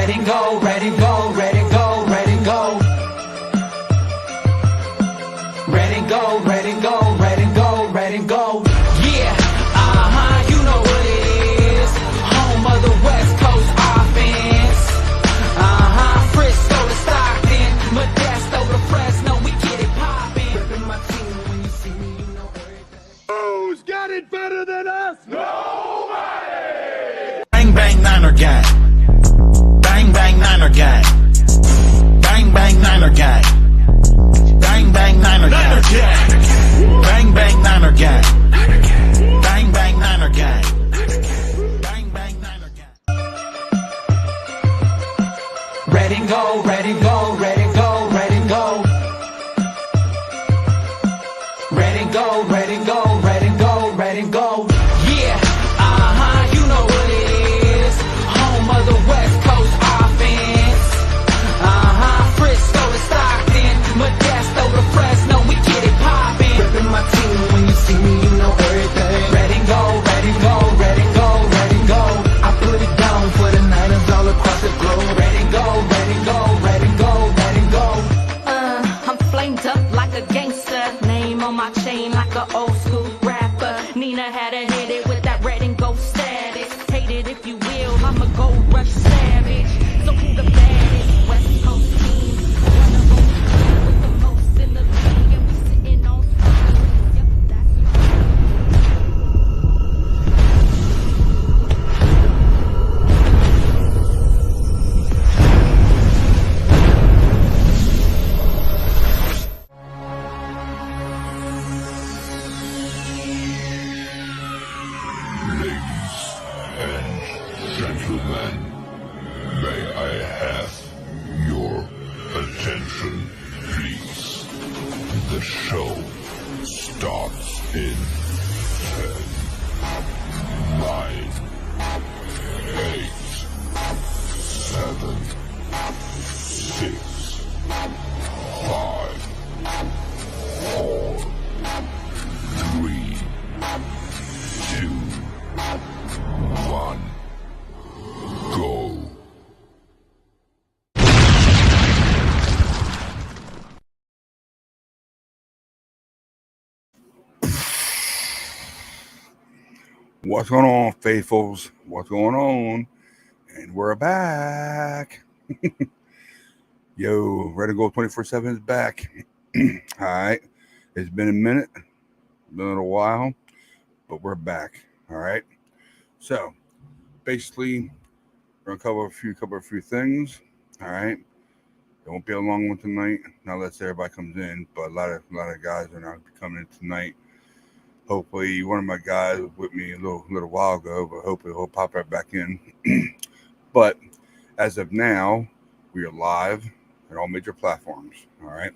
Ready, go, ready, go, ready, go, ready, go. Ready, go, ready, go, ready, go, ready, go. Yeah, you know what it is. Home of the West Coast offense. Frisco to Stockton, Modesto to Fresno, we get it poppin'. Rippin' my team when you see me, you know everything. Who's got it better than us? Nobody! Bang, bang, Niner gang. Bang, bang, Niner gang. Bang, bang, Niner gang. Bang, bang, Niner gang. Bang, bang, Niner gang. Bang, bang, Niner gang. Bang, bang, Niner gang. Ready, go, ready, go, ready, go, ready, go. Ready, go, ready, go, ready, go, ready, go. Yeah, you know what it is. Home of the West Coast offense. Frisco to Stockton, Modesto to Fresno, we get it poppin'. Rippin' my team when you see me, you know everything. Ready, go, ready, go, ready, go, ready, go. I put it down for the Niners all across the globe. Ready, go, ready, go, ready, go, ready, go. I'm flamed up like a gangster. Name on my chain like an old school rapper. Nina had to hit it with that red and gold status. Hate it if you will, I'm a gold rush savage. So who the baddest? West Coast team. One of them with the most in the league. And we sitting on top. Yep, that's Gentlemen, may I have your attention, please? The show starts in 10, 9, 8, 7, 6, 5, 4, 3, 2, 1. Go. What's going on, faithfuls? What's going on? And we're back. Yo, Ready to Go 24/7 is back. All right. It's been a minute, been a little while, but we're back. All right. So basically, we're gonna cover a few things. All right. It won't be a long one tonight. Now let's everybody comes in, but a lot of guys are not coming in tonight. Hopefully, one of my guys was with me a little while ago, but hopefully he'll pop right back in. But as of now, we are live on all major platforms. All right,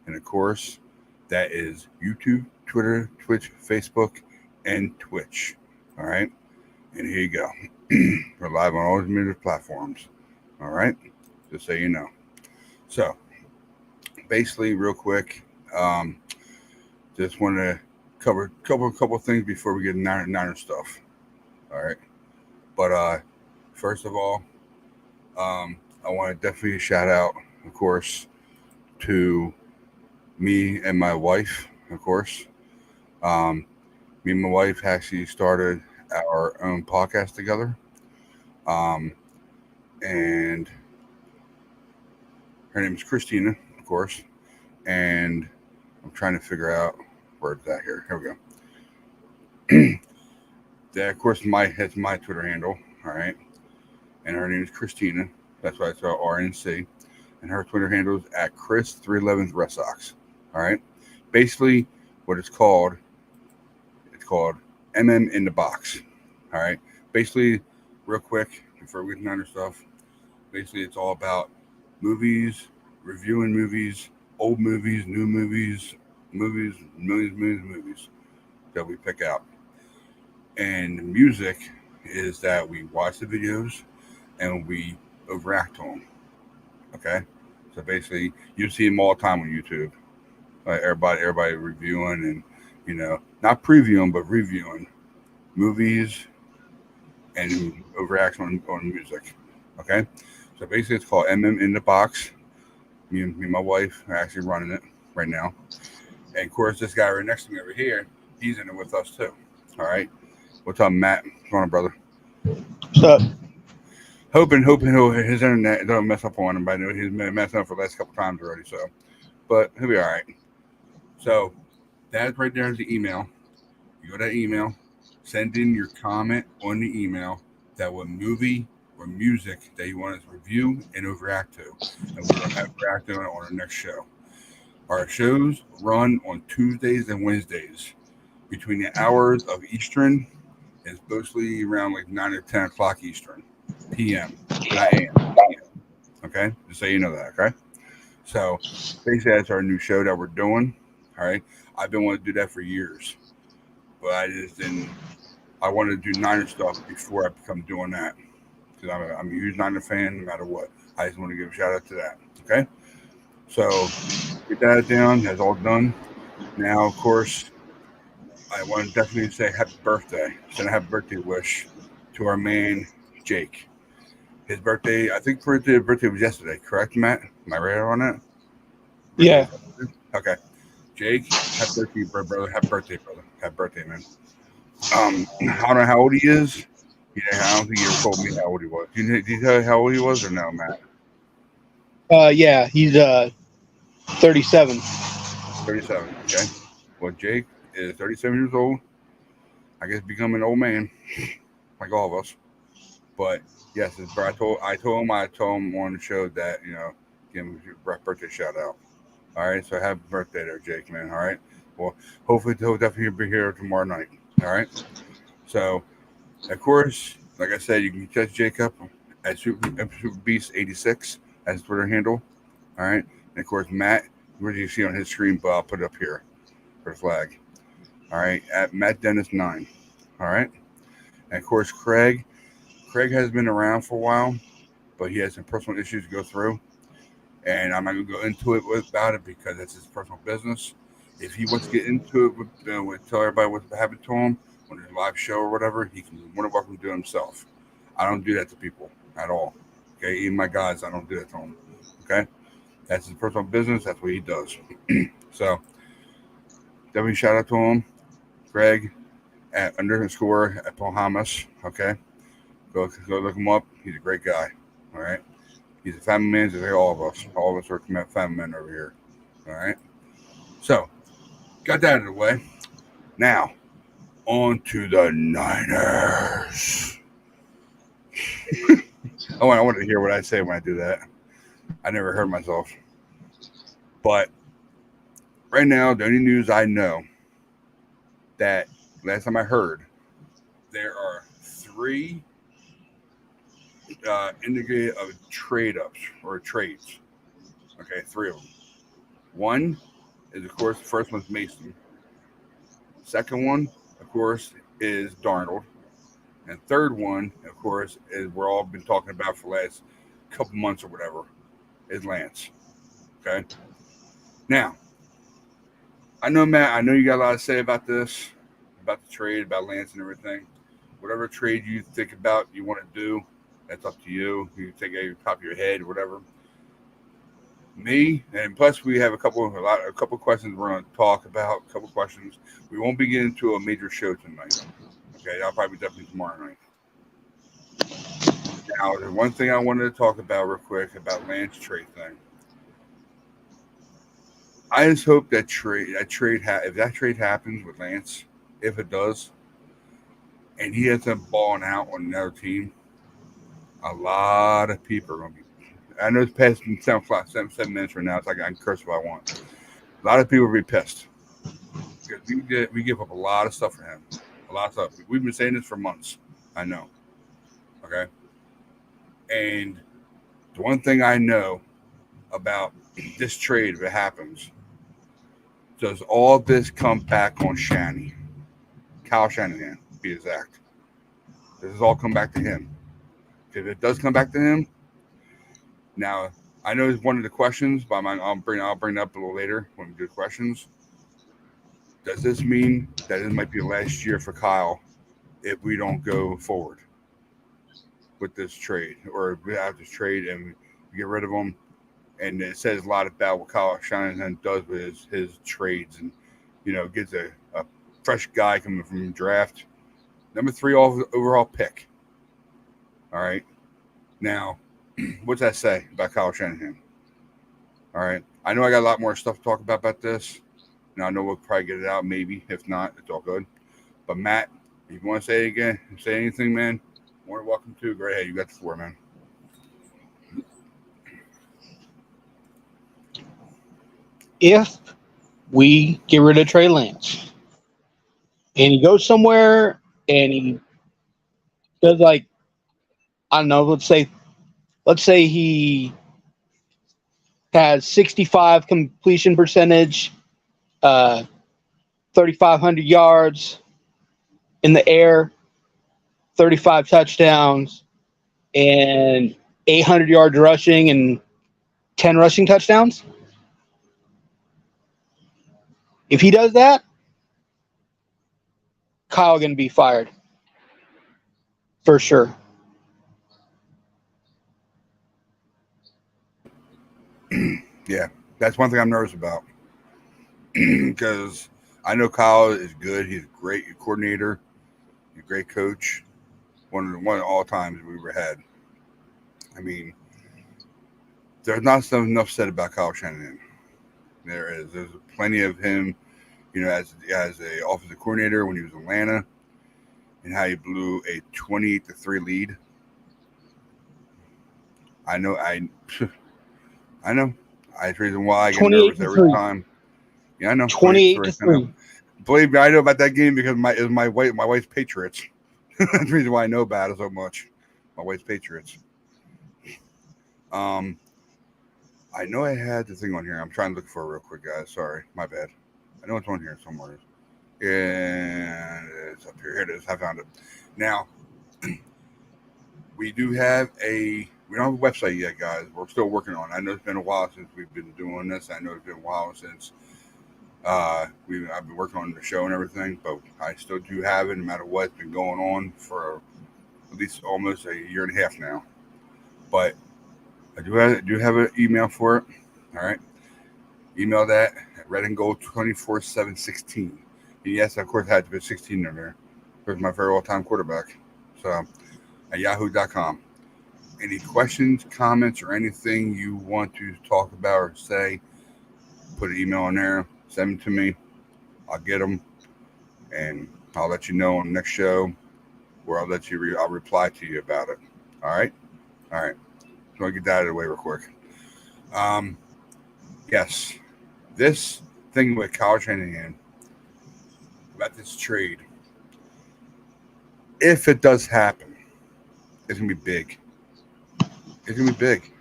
and of course, that is YouTube, Twitter, Twitch, Facebook, and Twitch. All right, and here you go. We're live on all major platforms. All right, just so you know. So, basically, real quick, just want to cover a couple things before we get Niner stuff. All right, but first of all, I want to definitely shout out, of course, to me and my wife. Of course, me and my wife actually started our own podcast together, and her name is Christina, of course, and I'm trying to figure out where it's at here. Here we go. That, of course, that's my Twitter handle, all right? And her name is Christina. That's why I saw RNC. And her Twitter handle is at Chris311 Red Sox, all right? Basically, what it's called MM in the Box, all right? Basically, real quick, before we get into other stuff, basically it's all about movies, reviewing movies, old movies, new movies, movies that we pick out. And music is that we watch the videos and we overreact to them. Okay? So basically, you see them all the time on YouTube. Everybody reviewing and, not previewing, but reviewing movies and overreaction on music. Okay? So basically, it's called MM in the Box. Me and my wife are actually running it right now. And of course, this guy right next to me over here, he's in it with us too. All right. What's up, Matt? What's going on, brother? What's up? Hoping his internet don't mess up on him. But I know he's been messing up for the last couple times already. So, but he'll be all right. So that's right there is the email. You go to that email, send in your comment on the email that what movie or music that you want us to review and overreact to, and we're gonna have react on it on our next show. Our shows run on Tuesdays and Wednesdays between the hours of Eastern. It's mostly around like 9 or 10 o'clock Eastern, PM, not AM. Okay, just so you know that. Okay, so basically that's our new show that we're doing. All right, I've been wanting to do that for years, but I just didn't. I wanted to do Niner stuff before I become doing that because I'm a huge Niner fan no matter what. I just want to give a shout out to that. Okay, so get that down. That's all done. Now, of course, I want to definitely say happy birthday. Send a happy birthday wish to our man Jake. His birthday, I think birthday was yesterday, correct, Matt? Am I right on that? Yeah. Okay. Jake, happy birthday, brother. Happy birthday, brother. Happy birthday, man. I don't know how old he is. Yeah, I don't think you ever told me how old he was. Did you tell how old he was or no, Matt? Yeah, he's 37. 37. Okay. Well, Jake is 37 years old. I guess becoming an old man, like all of us. But yes, I told him on the show that give him a birthday shout out. All right, so happy birthday there, Jake, man. All right. Well, hopefully he'll definitely be here tomorrow night. All right. So, of course, like I said, you can catch Jake up at Super Beast 86 as Twitter handle. All right. And of course, Matt, where do you see on his screen? But I'll put it up here for the flag. All right, at Matt Dennis 9. All right. And of course, Craig has been around for a while, but he has some personal issues to go through. And I'm not going to go into it about it because it's his personal business. If he wants to get into it with tell everybody what's happened to him on his live show or whatever, he can more than welcome to do it himself. I don't do that to people at all. Okay, even my guys, I don't do that to them. Okay, that's his personal business. That's what he does. So definitely shout out to him, Greg at _ at Bahamas. Okay, go look him up. He's a great guy. All right. He's a family man, just like all of us. All of us are family men over here. All right. So, got that out of the way. Now, on to the Niners. I wanted to hear what I say when I do that. I never heard myself. But right now, the only news I know that last time I heard, there are 3 indicated of trade-ups or trades. Okay, 3 of them. One is, of course, the first one's Mason. Second one, of course, is Darnold. And third one, of course, is we're all been talking about for the last couple months or whatever, is Lance. Okay? Now, I know, Matt, I know you got a lot to say about this, about the trade, about Lance and everything. Whatever trade you think about you want to do, that's up to you. You take it off the top of your head or whatever. Me, and plus we have a couple questions we're going to talk about. A couple questions. We won't be getting into a major show tonight. Okay, I'll probably definitely tomorrow night. Now, there's one thing I wanted to talk about real quick about Lance trade thing. I just hope if that trade happens with Lance, if it does, and he ends up balling out on another team, a lot of people are going to be. I know it's past 7 minutes right now. It's like I can curse if I want. A lot of people will be pissed because we give up a lot of stuff for him. A lot of stuff. We've been saying this for months. I know. Okay. And the one thing I know about this trade, if it happens, does all this come back on Shanny? Kyle Shanahan, to be exact. Does this all come back to him? If it does come back to him, now I know it's one of the questions, but I'll bring it up a little later when we do questions. Does this mean that it might be the last year for Kyle if we don't go forward? with this trade, or without this trade, and we get rid of him. And it says a lot about what Kyle Shanahan does with his trades, and gets a fresh guy coming from the draft, number 3 overall pick. All right, now what's that say about Kyle Shanahan? All right, I know I got a lot more stuff to talk about this. Now I know we'll probably get it out, maybe. If not, it's all good. But Matt, if you want to say it again, say anything, man, more than welcome to. Go ahead, you got the floor, man. If we get rid of Trey Lance and he goes somewhere and he does, like, I don't know, let's say he has 65 completion percentage, 3,500 yards in the air, 35 touchdowns, and 800 yards rushing and 10 rushing touchdowns. If he does that, Kyle going to be fired for sure. Yeah, that's one thing I'm nervous about because I know Kyle is good. He's a great coordinator, he's a great coach, one of all times we ever had. I mean, there's not enough said about Kyle Shanahan. There's plenty of him, as a offensive coordinator when he was in Atlanta, and how he blew a 28-3 lead. I know. That's the reason why I get nervous every time. Yeah, I know. 28-3. Believe me, I know about that game because it was my wife's Patriots. That's the reason why I know about it so much. My wife's Patriots. I know I had the thing on here. I'm trying to look for it real quick, guys. Sorry, my bad. I know it's on here somewhere. And it's up here. Here it is. I found it. Now, we don't have a website yet, guys. We're still working on it. I know it's been a while since we've been doing this. I know it's been a while since I've been working on the show and everything, but I still do have it no matter what. It's been going on for at least almost a year and a half now. But I do have an email for it. All right. Email that at Red and Gold 24/7/16. And yes, of course, I had to put 16 in there. There's my very all-time quarterback. So at yahoo.com. Any questions, comments, or anything you want to talk about or say, put an email in there. Send them to me. I'll get them, and I'll let you know on the next show, where I'll reply to you about it. All right. So I'll get that out of the way real quick. Yes, this thing with Kyle Shanahan about this trade, if it does happen, it's gonna be big. It's gonna be big.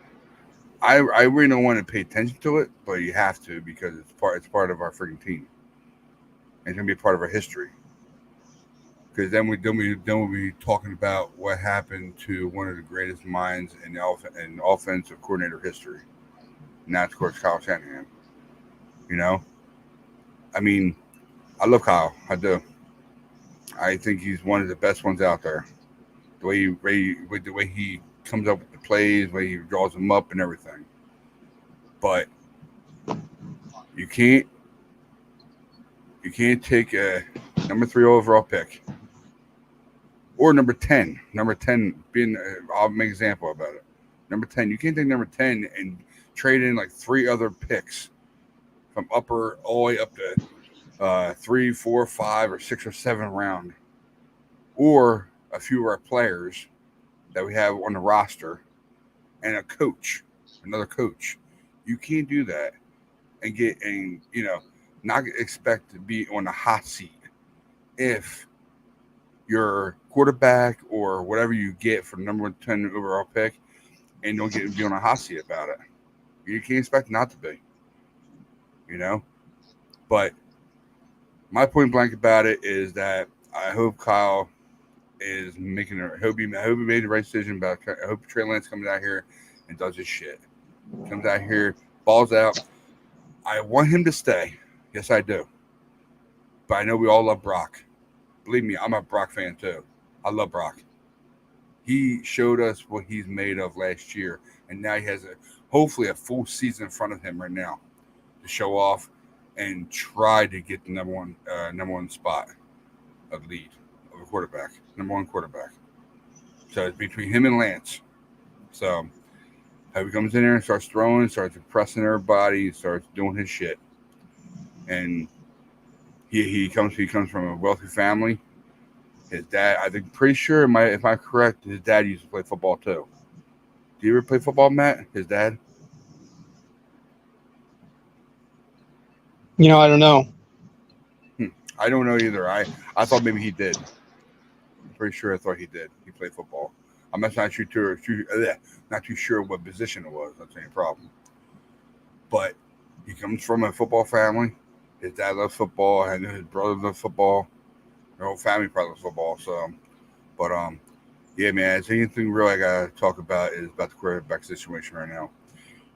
I really don't want to pay attention to it, but you have to because it's part of our freaking team. It's gonna be a part of our history. Because then we'll be talking about what happened to one of the greatest minds in offensive coordinator history, and that's of course Kyle Shanahan. I mean, I love Kyle. I do. I think he's one of the best ones out there. The way he comes up with the plays, the way he draws them up and everything. But you can't take a number 3 overall pick or number 10. Number 10 being, I'll make an example about it. Number 10, you can't take number 10 and trade in like 3 other picks from upper all the way up to 3, 4, 5, or 6 or 7 round, or a few of our players that we have on the roster, and another coach. You can't do that and not expect to be on the hot seat if your quarterback or whatever you get for the number 10 overall pick and don't be on a hot seat about it. You can't expect not to be, But my point blank about it is that I hope Kyle is making I hope he made the right decision about it. I hope Trey Lance comes out here and does his shit. Comes out here, balls out. I want him to stay. Yes, I do. But I know we all love Brock. Believe me, I'm a Brock fan too. I love Brock. he showed us what he's made of last year, and now he has hopefully a full season in front of him right now to show off and try to get the number one spot of lead of a quarterback, number one quarterback. So it's between him and Lance. So how he comes in there and starts throwing, starts pressing everybody, starts doing his shit, and he comes from a wealthy family. His dad, I think, pretty sure, if I'm correct, his dad used to play football too. Do you ever play football, Matt? His dad? I don't know. I don't know either. I thought maybe he did. I'm pretty sure I thought he did. He played football. I'm not too sure what position it was. That's any problem. But he comes from a football family. His dad loves football, and his brother loves football. Their whole family probably loves football. So, but yeah, man. Is anything real I gotta talk about is about the quarterback situation right now.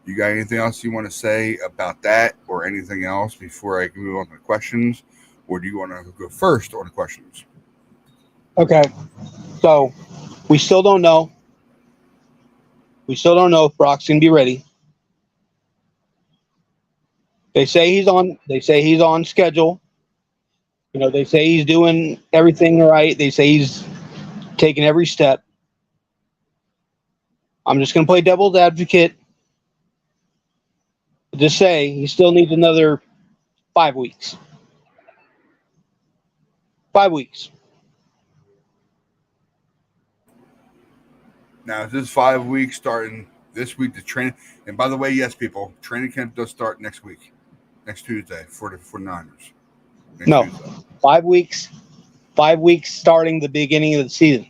You got anything else you want to say about that, or anything else before I can move on to the questions, or do you want to go first on the questions? Okay. So we still don't know. We still don't know if Brock's gonna be ready. They say he's on schedule. They say he's doing everything right. They say he's taking every step. I'm just going to play devil's advocate. Just say he still needs another 5 weeks. 5 weeks. Now, is this 5 weeks starting this week to training? And by the way, yes, people, training camp does start next week, next Tuesday for the Niners. No, 5 weeks. 5 weeks starting the beginning of the season.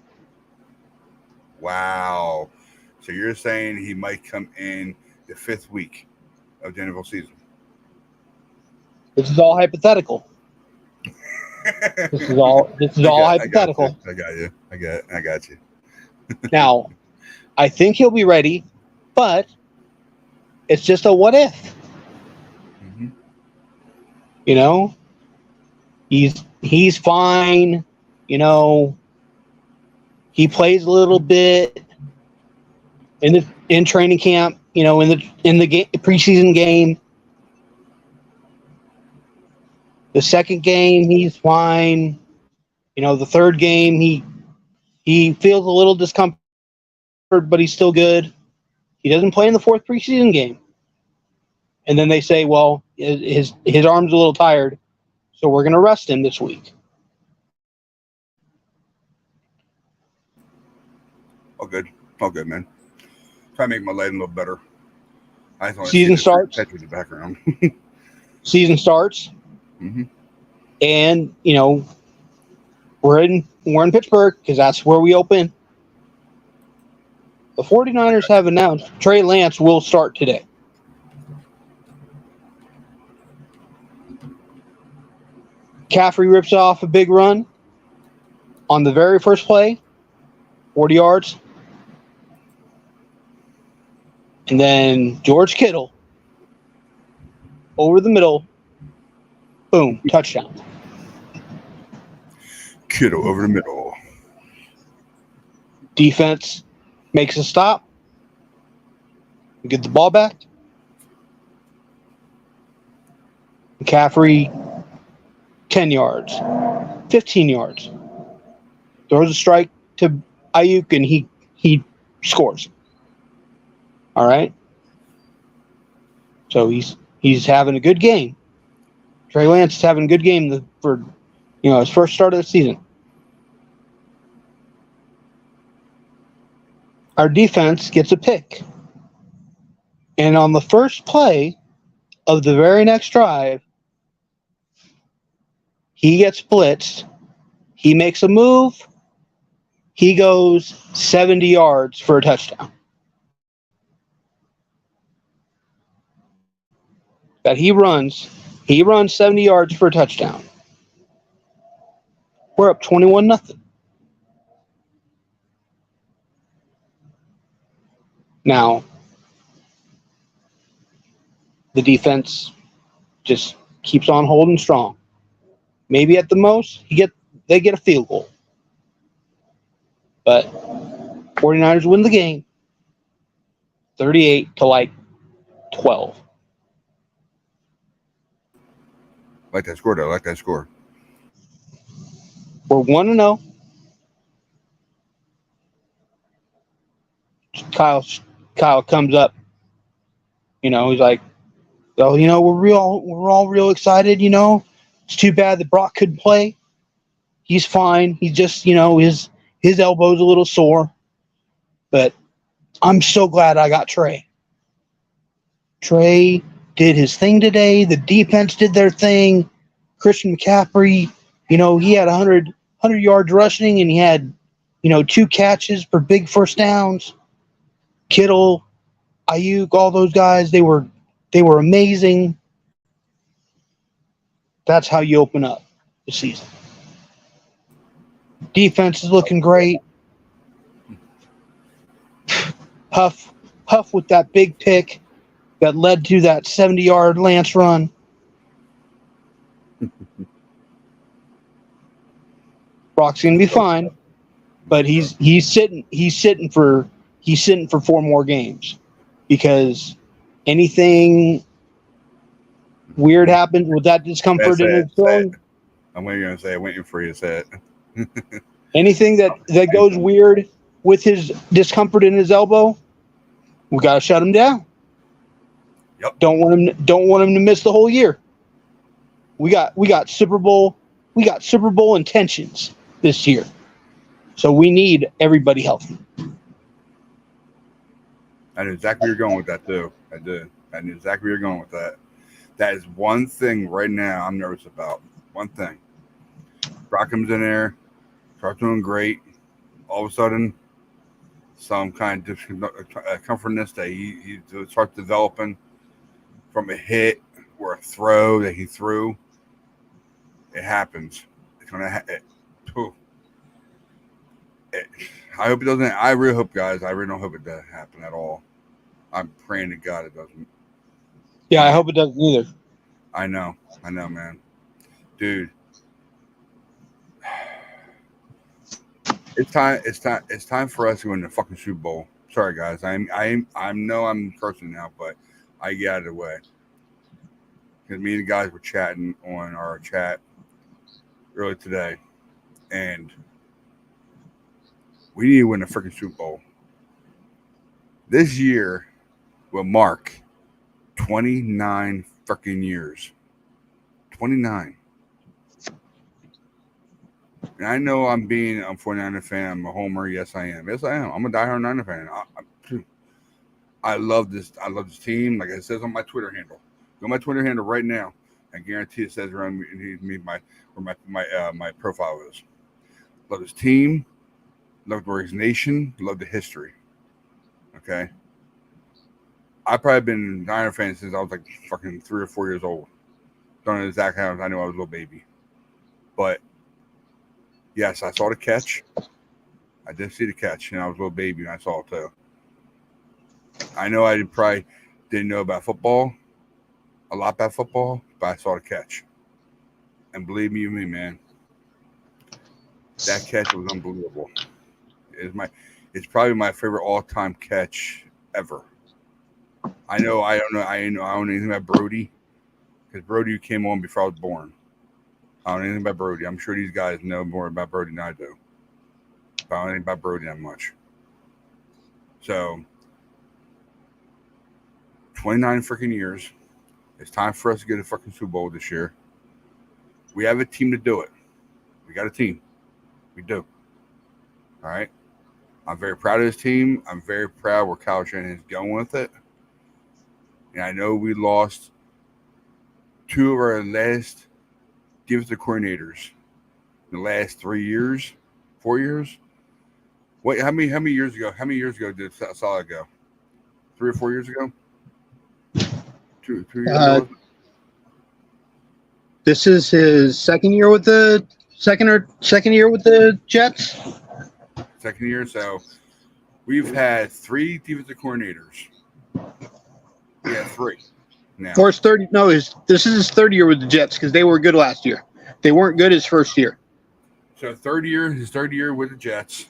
Wow. So you're saying he might come in the 5th week of the NFL season? This is all hypothetical. This is all hypothetical. I got you. Now, I think he'll be ready, but it's just a what if. Mm-hmm. He's fine. He plays a little bit in training camp. In the preseason game. The second game, he's fine. The third game, he feels a little discomfort, but he's still good. He doesn't play in the fourth preseason game. And then they say, well, his arm's a little tired, so we're going to rest him this week. All good, man. Try to make my lighting a little better. Season starts. With the background. Season starts. Mm-hmm. And, we're in Pittsburgh because that's where we open. The 49ers have announced Trey Lance will start today. McCaffrey rips off a big run on the very first play, 40 yards. And then George Kittle over the middle, boom, touchdown. Kittle over the middle. Defense makes a stop. We get the ball back. McCaffrey, 10 yards, 15 yards. Throws a strike to Ayuk, and he scores. All right? So he's having a good game. Trey Lance is having a good game for his first start of the season. Our defense gets a pick. And on the first play of the very next drive, he gets blitzed. He makes a move. He goes 70 yards for a touchdown. That he runs 70 yards for a touchdown. We're up 21-0. Now, the defense just keeps on holding strong. Maybe at the most, they get a field goal. But 49ers win the game 38-12. Like that score, though. Like that score. We're 1-0. Kyle comes up. You know, he's like, "Oh, you know, we're all real excited. You know, it's too bad that Brock couldn't play. He's fine. He's just, you know, his elbow's a little sore. But I'm so glad I got Trey. Trey did his thing today. The defense did their thing. Christian McCaffrey, you know, he had 100 yards rushing, and he had, you know, 2 catches for big first downs. Kittle, Ayuk, all those guys, they were amazing. That's how you open up the season. Defense is looking great. Huff with that big pick that led to that 70-yard Lance run. Brock's gonna be fine, but he's sitting for 4 more games, because anything weird happens with that discomfort in his throw. I'm going to say, waiting for you to say it. Anything that goes weird with his discomfort in his elbow, we gotta shut him down. Yep. Don't want him to miss the whole year. We got Super Bowl intentions this year, so we need everybody healthy. I knew exactly where you're going with that, too. I did. I knew exactly where you're going with that. That is one thing right now I'm nervous about. One thing. Brock comes in there, starts doing great. All of a sudden, some kind of comfortness that he starts developing from a hit or a throw that he threw. It happens. It's going to I hope it doesn't. I really hope, guys. I really don't hope it doesn't happen at all. I'm praying to God it doesn't. Yeah, I hope it doesn't either. I know, man. Dude, it's time for us to win the fucking Super Bowl. Sorry, guys. I know I'm cursing now, but I get out of the way. Because me and the guys were chatting on our chat earlier today, and we need to win the freaking Super Bowl. This year will mark 29 freaking years. 29. And I know I'm a 49er fan. I'm a homer. Yes, I am. Yes, I am. I'm a diehard Niner fan. I love this. I love this team. Like it says on my Twitter handle. Go on my Twitter handle right now. I guarantee it says around me my profile is. Love this team. Love the organization. Love the history. Okay. I've probably been a Niner fan since I was like fucking 3 or 4 years old. Don't know exactly how I knew I was a little baby. But yes, I saw the catch. I did see the catch, and I was a little baby, and I saw it too. I know I probably didn't know about football, a lot about football, but I saw the catch. And believe me, man, that catch was unbelievable. It's probably my favorite all-time catch ever. I don't know anything about Brody, because Brody came on before I was born. I don't know anything about Brody. I'm sure these guys know more about Brody than I do. But I don't know anything about Brody that much. So, 29 freaking years. It's time for us to get a fucking Super Bowl this year. We have a team to do it. We got a team. We do. All right? I'm very proud of this team. I'm very proud where Kyle Shanahan is going with it. And I know we lost 2 of our last defensive coordinators in the last 3 years, 4 years. Wait, how many years ago? How many years ago did Saleh go? 3 or 4 years ago? 2 years ago? This is his second year with the Jets. Second year. So we've had 3 defensive coordinators. We have 3 now. Or his third. No, this is his third year with the Jets, because they were good last year. They weren't good his first year. So his third year with the Jets.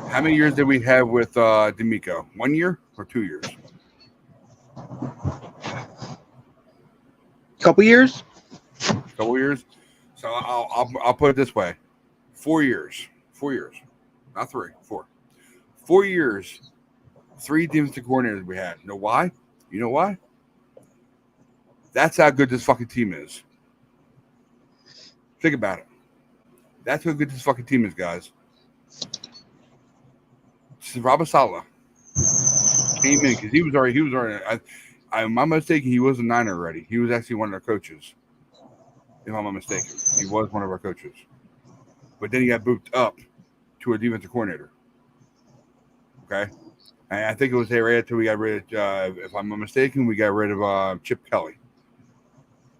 How many years did we have with D'Amico? 1 year or 2 years? Couple years. Couple years. So I'll put it this way: 4 years. 4 years, not 3. 4. 4 years. 3 defensive coordinators we had. You know why? You know why? That's how good this fucking team is. Think about it. That's how good this fucking team is, guys. Robert Saleh came in because he was already. I'm not mistaken. He was a Niner already. He was actually one of our coaches. If I'm not mistaken, he was one of our coaches. But then he got booped up to a defensive coordinator. Okay, and I think it was there right after we got rid of. If I'm not mistaken, we got rid of Chip Kelly.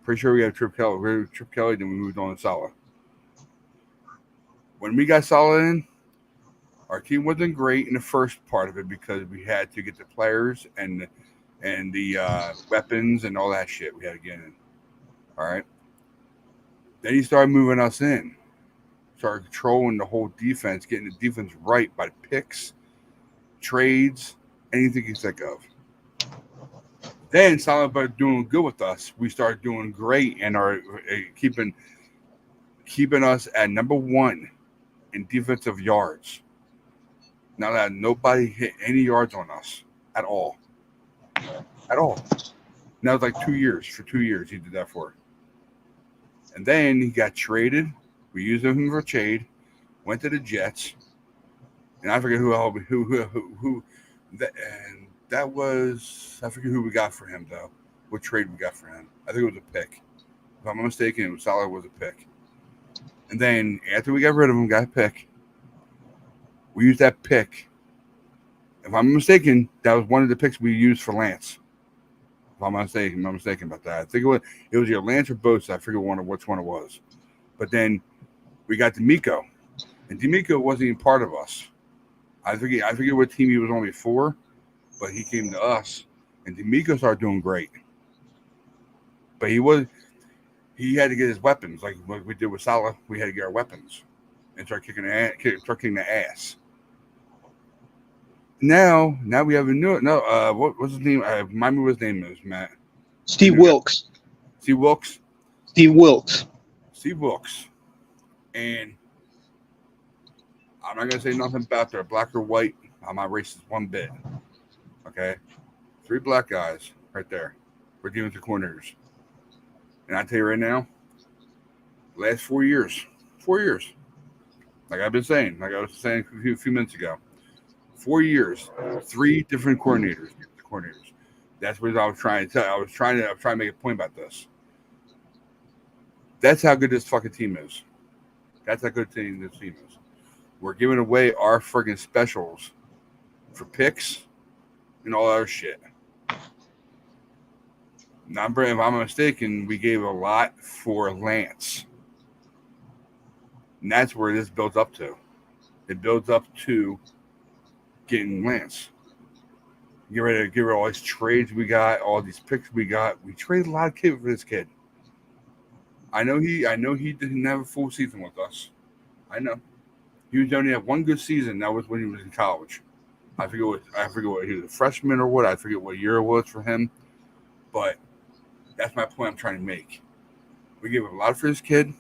Pretty sure we got Chip Kelly. Then we moved on to Saleh. When we got Saleh in, our team wasn't great in the first part of it because we had to get the players and the weapons and all that shit we had to get in. All right. Then he started moving us in, started controlling the whole defense, getting the defense right by picks, trades, anything you think of. Then Saleh started doing good with us. We started doing great and are keeping us at number 1 in defensive yards. Now that nobody hit any yards on us at all. At all. And that was like 2 years. For 2 years, he did that for. And then he got traded. We used him for trade. Went to the Jets. And I forget that was. I forget who we got for him though. What trade we got for him? I think it was a pick. If I'm not mistaken, it was Saleh was a pick. And then after we got rid of him, got a pick. We used that pick. If I'm not mistaken, that was one of the picks we used for Lance. If I'm not mistaken about that. I think it was either Lance or Bosa. I forget which one it was. But then we got D'Amico. And D'Amico wasn't even part of us. I forget what team he was on before, but he came to us. And D'Amico started doing great. But he had to get his weapons. Like what we did with Saleh, we had to get our weapons and start kicking the ass. Now we have a new what was his name? Remind me what his name is, Matt. Steve Wilks. Steve Wilks. Steve Wilks. Steve Wilks. And I'm not gonna say nothing about their black or white. I'm not racist one bit. Okay, 3 black guys right there. We're defensive coordinators. And I tell you right now, last 4 years, like I've been saying, like I was saying a few minutes ago, 4 years, 3 different coordinators. That's what I was trying to tell you. I was trying to make a point about this. That's how good this fucking team is. That's how good this team is. We're giving away our friggin' specials for picks and all other shit. If I'm not mistaken, we gave a lot for Lance. And that's where this builds up to. It builds up to getting Lance. Get rid of all these trades we got, all these picks we got. We traded a lot of kids for this kid. I know he didn't have a full season with us. I know. He was only had one good season. That was when he was in college. I forget what he was a freshman or what. I forget what year it was for him. But that's my point I'm trying to make. We gave up a lot for this kid,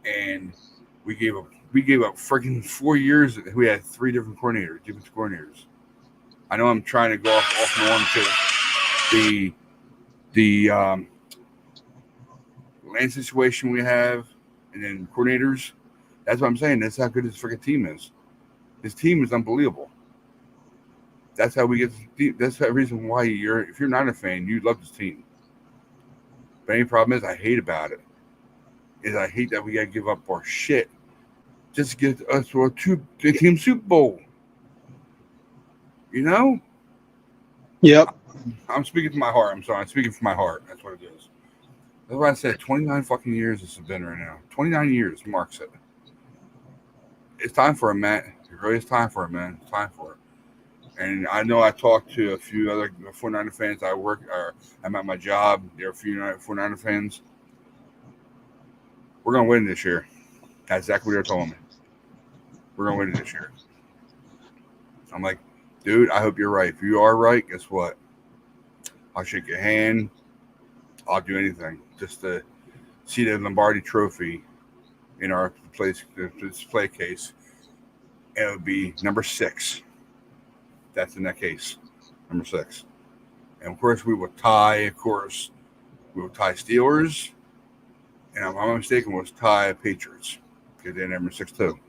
and we gave up freaking 4 years. We had 3 different defensive coordinators. I know I'm trying to go off and on to the land situation we have, and then coordinators. That's what I'm saying. That's how good this freaking team is. This team is unbelievable. That's how we get. That's the reason why if you're not a fan, you love this team. But any problem is, I hate about it. I hate that we got to give up our shit just to get us to a team Super Bowl. You know? Yep. I'm speaking to my heart. I'm sorry. I'm speaking from my heart. That's what it is. That's why I said 29 fucking years this has been right now. 29 years, Mark said. It's time for it, Matt. It really is time for it, man. It's time for it. And I know I talked to a few other 49er fans I'm at my job. There are a few 49er fans. We're going to win this year. That's exactly what they're telling me. We're going to win it this year. I'm like, dude, I hope you're right. If you are right, guess what? I'll shake your hand. I'll do anything just to see the Lombardi Trophy in our display case. And it would be number 6. That's in that case, number 6. And of course, we will tie. Of course, we will tie Steelers, and if I'm not mistaken, was tie Patriots because they're number 6 too.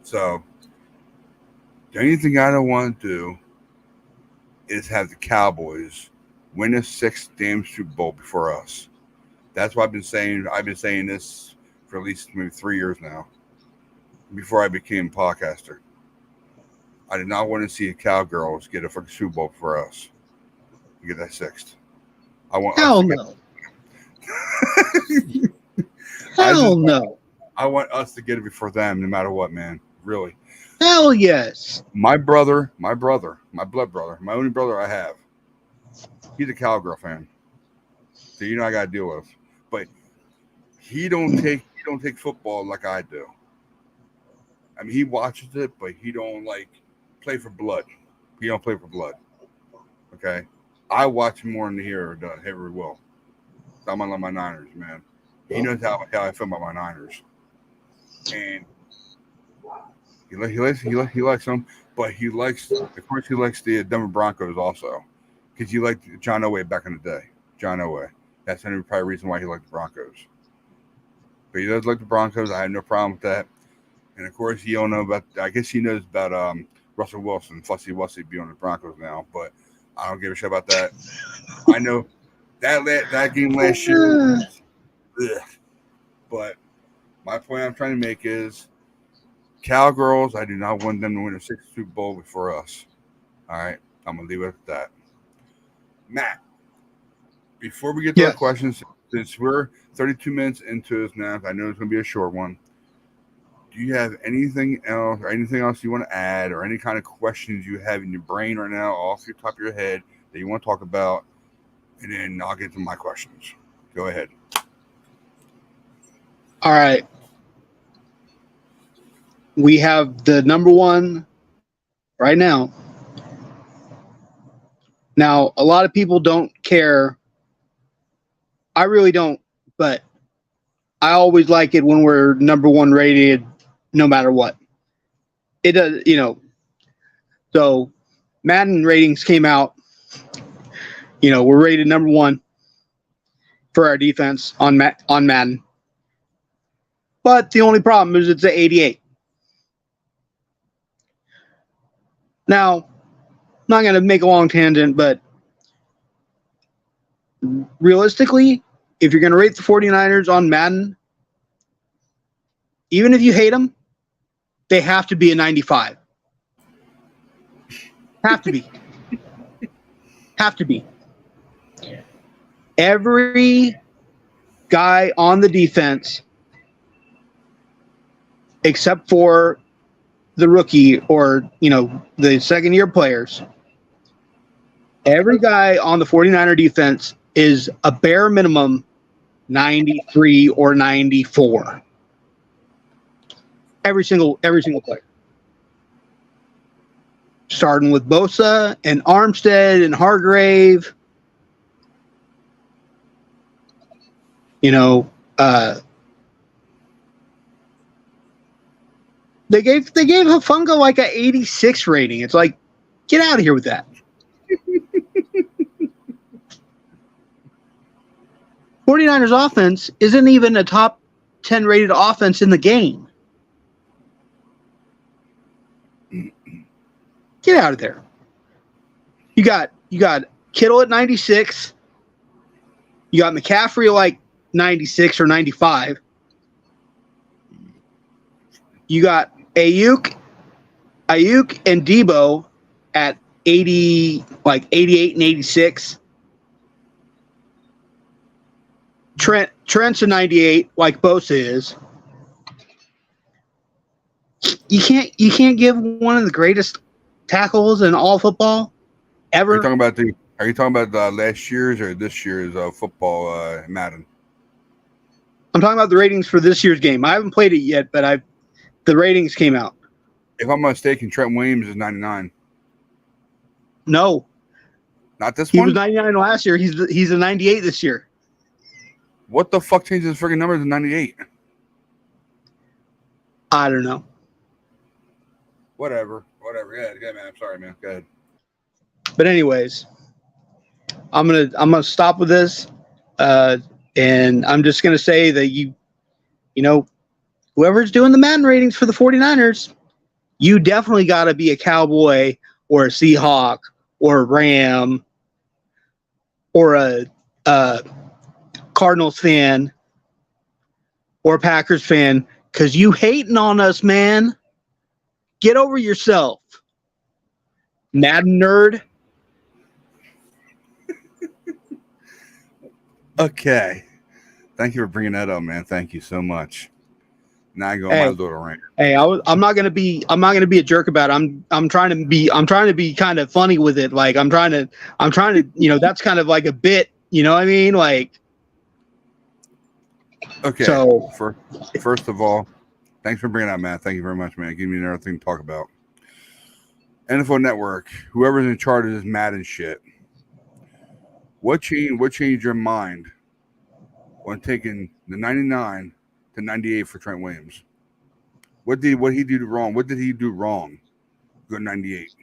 So the only thing I don't want to do is have the Cowboys win a 6th damn Super Bowl before us. That's what I've been saying. I've been saying this for at least maybe 3 years now. Before I became a podcaster, I did not want to see the Cowgirls get a freaking Super Bowl for us. Get that 6th. I want. Hell no. Hell no. I want us to get it before them, no matter what, man. Really. Hell yes. My brother, my blood brother, my only brother I have, he's a Cowgirl fan. So you know I gotta deal with. But he don't take football like I do. I mean, he watches it, but he don't like play for blood. He don't play for blood. Okay? I watch more than he ever will. So I'm like my Niners, man. He knows how I feel about my Niners. And he likes them, but he likes, of course, he likes the Denver Broncos also, because he liked John Elway back in the day. John Elway. That's the only probably reason why he liked the Broncos. But he does like the Broncos. I have no problem with that. And of course, he don't know about. I guess he knows about Russell Wilson, Fussy Wussy, being on the Broncos now. But I don't give a shit about that. I know that game last year. Ugh. But my point I'm trying to make is, Cowgirls, I do not want them to win a 6th Super Bowl before us. All right, I'm gonna leave it at that. Matt, before we get to our questions, since we're 32 minutes into this now, I know it's gonna be a short one. Do you have anything else, or anything else you want to add, or any kind of questions you have in your brain right now, off your top of your head, that you want to talk about? And then I'll get to my questions. Go ahead. All right. We have the number 1 right now. Now, a lot of people don't care. I really don't, but I always like it when we're number 1 rated, no matter what. It does, So, Madden ratings came out. We're rated number 1 for our defense on Madden. But the only problem is it's an 88. Now, I'm not going to make a long tangent, but realistically, if you're going to rate the 49ers on Madden, even if you hate them, they have to be a 95. Have to be. Have to be. Every guy on the defense, except for the rookie or, the second-year players, every guy on the 49er defense is a bare minimum 93 or 94. Every single player. Starting with Bosa and Armstead and Hargrave. They gave Hufanga like an 86 rating. It's like, get out of here with that. 49ers offense isn't even a top 10 rated offense in the game. Get out of there. You got Kittle at 96. You got McCaffrey at like 96 or 95. You got Ayuk and Debo at 80, like 88 and 86. Trent's a 98, like Bosa is. You can't give one of the greatest tackles in all football ever. Are you talking about last year's or this year's football Madden? I'm talking about the ratings for this year's game. I haven't played it yet, but the ratings came out. If I'm not mistaken, Trent Williams is 99. No, Not this he one? was 99 last year. He's a 98 this year. What the fuck changes his freaking number to 98? I don't know. Whatever. Yeah, good man. I'm sorry, man. Go ahead. But anyways, I'm gonna stop with this, and I'm just gonna say that you know, whoever's doing the Madden ratings for the 49ers, you definitely got to be a Cowboy or a Seahawk or a Ram or a Cardinals fan or a Packers fan, because you hating on us, man. Get over yourself, Madden nerd. Okay. Thank you for bringing that up, man. Thank you so much. Now I go on my little rant. Hey, I'm not gonna be a jerk about it. I'm trying to be kind of funny with it. Like I'm trying to, that's kind of like a bit. You know what I mean? Like. Okay. So first of all, thanks for bringing it up, Matt. Thank you very much, man. Give me another thing to talk about. NFL Network, whoever's in charge of this Madden shit, what changed your mind when taking the 99 to 98 for Trent Williams? What did he do wrong? What did he do wrong? Go 98.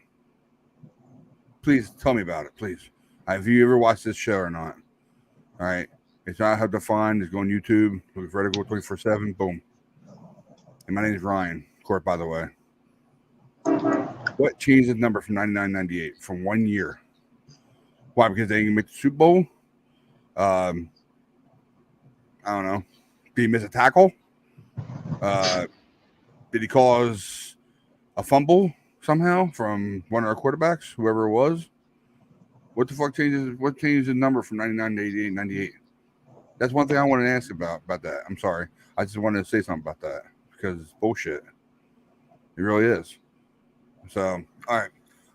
Please tell me about it, please. Have you ever watched this show or not? All right. It's not hard to find. Just go on YouTube. Look for Vertical 24/7. Boom. And my name is Ryan Court, by the way. What changed the number from 99 to 98 from 1 year? Why? Because they didn't make the Super Bowl? I don't know. Did he miss a tackle? Did he cause a fumble somehow from one of our quarterbacks, whoever it was? What the fuck changes? What changed the number from 99 to 88, 98? That's one thing I want to ask about that. I'm sorry. I just wanted to say something about that because it's bullshit. It really is. So, all right.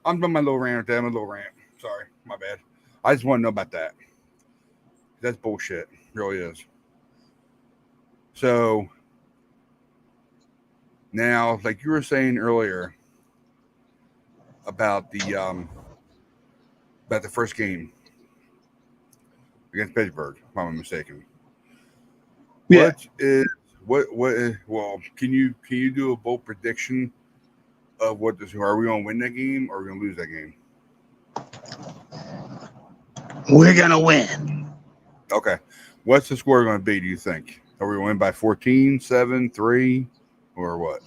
I'm done my little rant there. My little rant. Sorry. My bad. I just want to know about that. That's bullshit. It really is. So, now, like you were saying earlier about the first game against Pittsburgh, if I'm not mistaken. Yeah. Well, can you do a bold prediction of what this? Are we gonna win that game or are we gonna lose that game? We're gonna win. Okay. What's the score gonna be, do you think? Are we gonna win by 14, 7, 3, or what?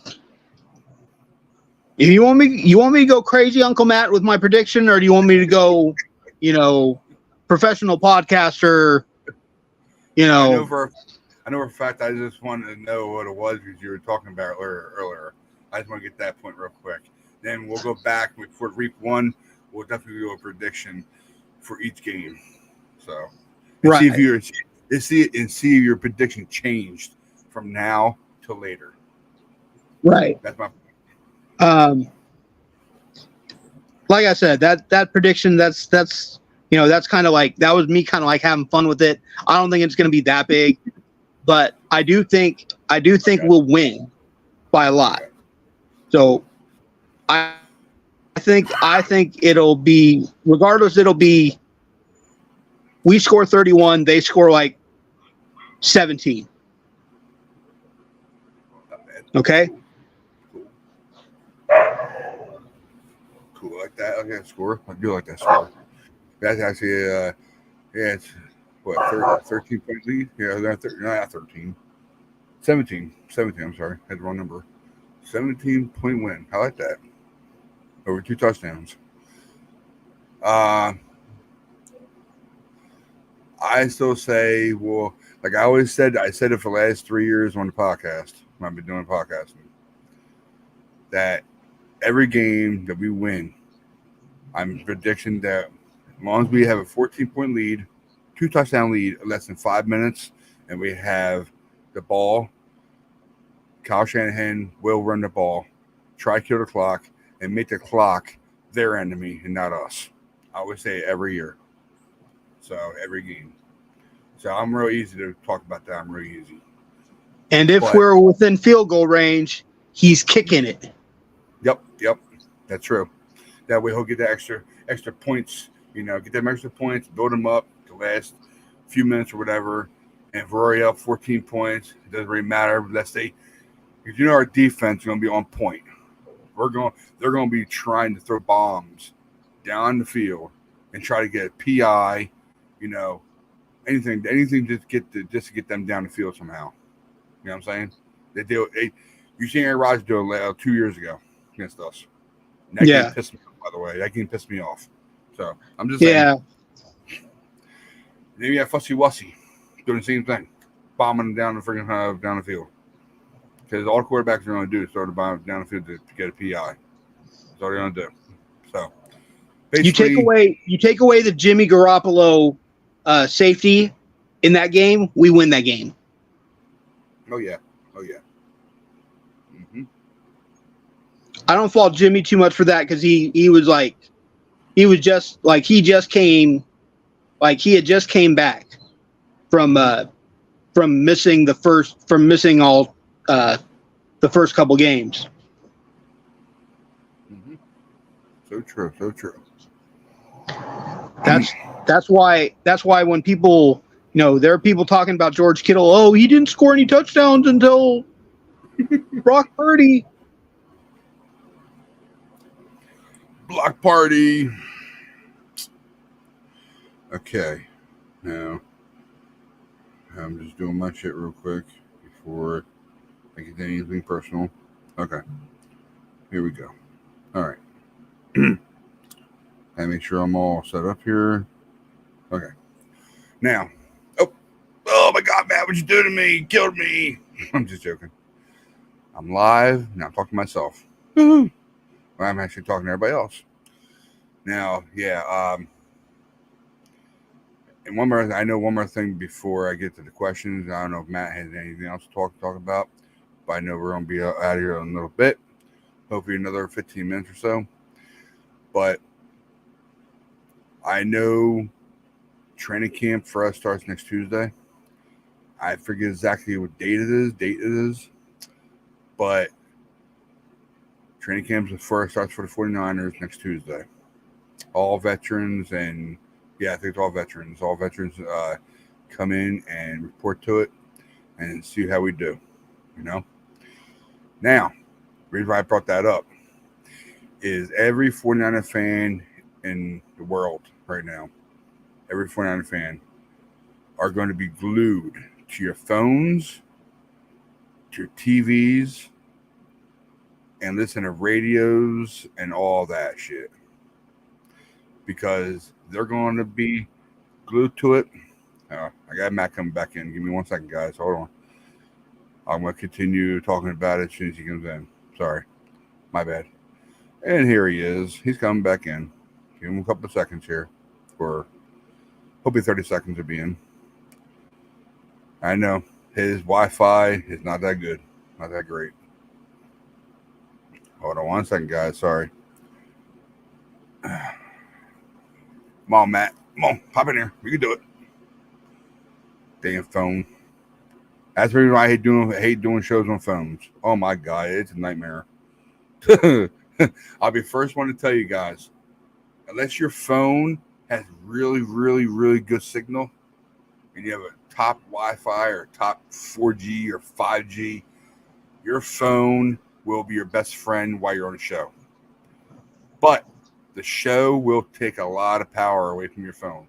If you want me to go crazy, Uncle Matt, with my prediction, or do you want me to go, professional podcaster, I know for a fact. I just wanted to know what it was because you were talking about earlier. I just want to get that point real quick. Then we'll go back for week 1. We'll definitely do a prediction for each game. So, right. See if your prediction changed from now to later. Right. That's my. Like I said, that prediction, that's kind of like, that was me kind of like having fun with it. I don't think it's going to be that big, but I do think we'll win by a lot. So I think it'll be, regardless, it'll be, we score 31, they score like 17. Okay. Cool, like that. Okay, score. I do like that score. That's actually, it's what, 13 point lead? Yeah, not 13. 17. I'm sorry. I had the wrong number. 17-point win. I like that. Over 2 touchdowns. I still say, well, like I always said, I said it for the last 3 years on the podcast when I've been doing podcasting, that every game that we win, I'm predicting that as long as we have a 14-point lead, 2 touchdown lead in less than 5 minutes, and we have the ball, Kyle Shanahan will run the ball, try to kill the clock, and make the clock their enemy and not us. I always say it every year. So every game. So I'm real easy to talk about that. I'm real easy. And if we're within field goal range, he's kicking it. Yep. That's true. That way he'll get the extra points. Get them extra points, build them up the last few minutes or whatever. And if we're already up 14 points, it doesn't really matter. Because our defense is going to be on point. They're going to be trying to throw bombs down the field and try to get a PI. Anything just to get them down the field somehow. You know what I'm saying? You seen Aaron Rodgers do it 2 years ago against us. And that game pissed me off, by the way. That game pissed me off. So I'm just saying. Then you have Fussy Wussy doing the same thing, bombing down the freaking down the field. Because all the quarterbacks are going to do is throw the bomb down the field to get a PI. That's all they're going to do. So you take away the Jimmy Garoppolo safety in that game, we win that game. Oh yeah. Mm-hmm. I don't fault Jimmy too much for that because he had just came back from missing all the first couple games. Mm-hmm. So true. That's why when people, there are people talking about George Kittle, oh, he didn't score any touchdowns until Brock Purdy. Block party. Okay. Now, I'm just doing my shit real quick before I get to anything personal. Okay. Here we go. All right. I make sure I'm all set up here. Okay. Now, oh my God, Matt, what you do to me? You killed me. I'm just joking. I'm live. Now I'm talking to myself. Woo-hoo. Well, I'm actually talking to everybody else. Now, yeah. And one more thing before I get to the questions. I don't know if Matt has anything else to talk about, but I know we're going to be out of here in a little bit. Hopefully another 15 minutes or so. But I know training camp for us starts next Tuesday. I forget exactly what date it is, but training camp starts for the 49ers next Tuesday. All veterans and I think it's all veterans. All veterans come in and report to it and see how we do. Now, the reason why I brought that up is every 49er fan in the world right now, every 49er fan are going to be glued to your phones, to your TVs, and listen to radios and all that shit. Because they're going to be glued to it. I got Matt coming back in. Give me 1 second, guys. Hold on. I'm going to continue talking about it as soon as he comes in. Sorry. My bad. And here he is. He's coming back in. Give him a couple of seconds here. Or hopefully 30 seconds to be in. I know. His Wi-Fi is not that good. Not that great. Hold on 1 second, guys. Sorry. Come on, Matt. Come on. Pop in here. We can do it. Damn phone. That's the reason why I hate doing shows on phones. Oh, my God. It's a nightmare. I'll be the first one to tell you guys, unless your phone has really, really, really good signal and you have a top Wi-Fi or top 4G or 5G, your phone will be your best friend while you're on a show. But the show will take a lot of power away from your phone.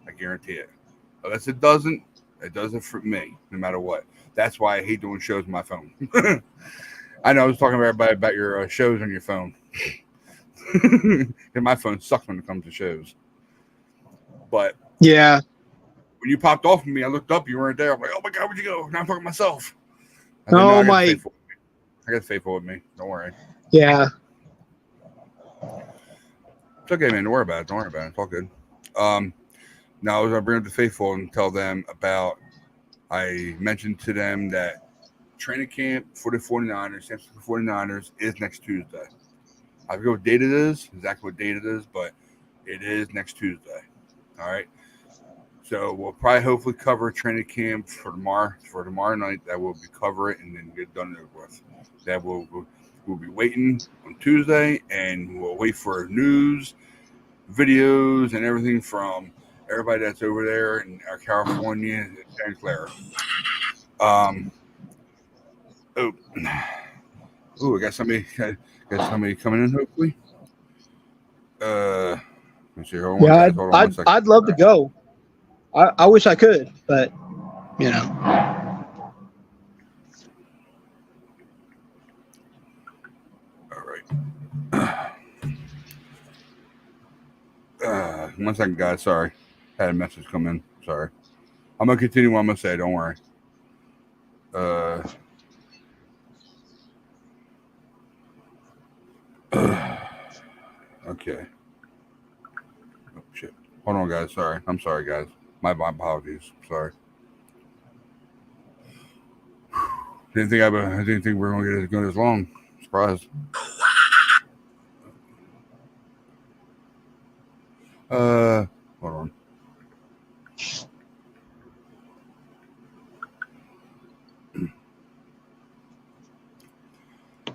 I guarantee it. Unless it doesn't for me, no matter what. That's why I hate doing shows on my phone. I know I was talking to everybody about your shows on your phone. And my phone sucks when it comes to shows. But yeah, when you popped off of me, I looked up, you weren't there. I'm like, oh my God, where'd you go? Now I'm talking to myself. I got faithful with me. Don't worry. Yeah. It's okay, man. Don't worry about it. It's all good. Now I was going to bring up the faithful and tell them about, I mentioned to them that training camp for the 49ers, San Francisco 49ers, is next Tuesday. I forget what date it is, exactly what date it is, but it is next Tuesday. All right. So we'll probably hopefully cover training camp for tomorrow night. That will be cover it and then get done with. we'll be waiting on Tuesday, and we'll wait for news, videos, and everything from everybody that's over there in California and Santa Clara. I got somebody coming in. Hopefully. Let's see. Hold on, Yeah, guys. Hold on one second. I'd love to go. I wish I could, but you know. All right. 1 second, guys. Sorry, had a message come in. Sorry. I'm gonna continue what I'm gonna say. Don't worry. Okay. Oh, shit. Hold on, guys. Sorry. I'm sorry, guys. My apologies. Sorry. I didn't think we were gonna get this long. Surprised. Hold on.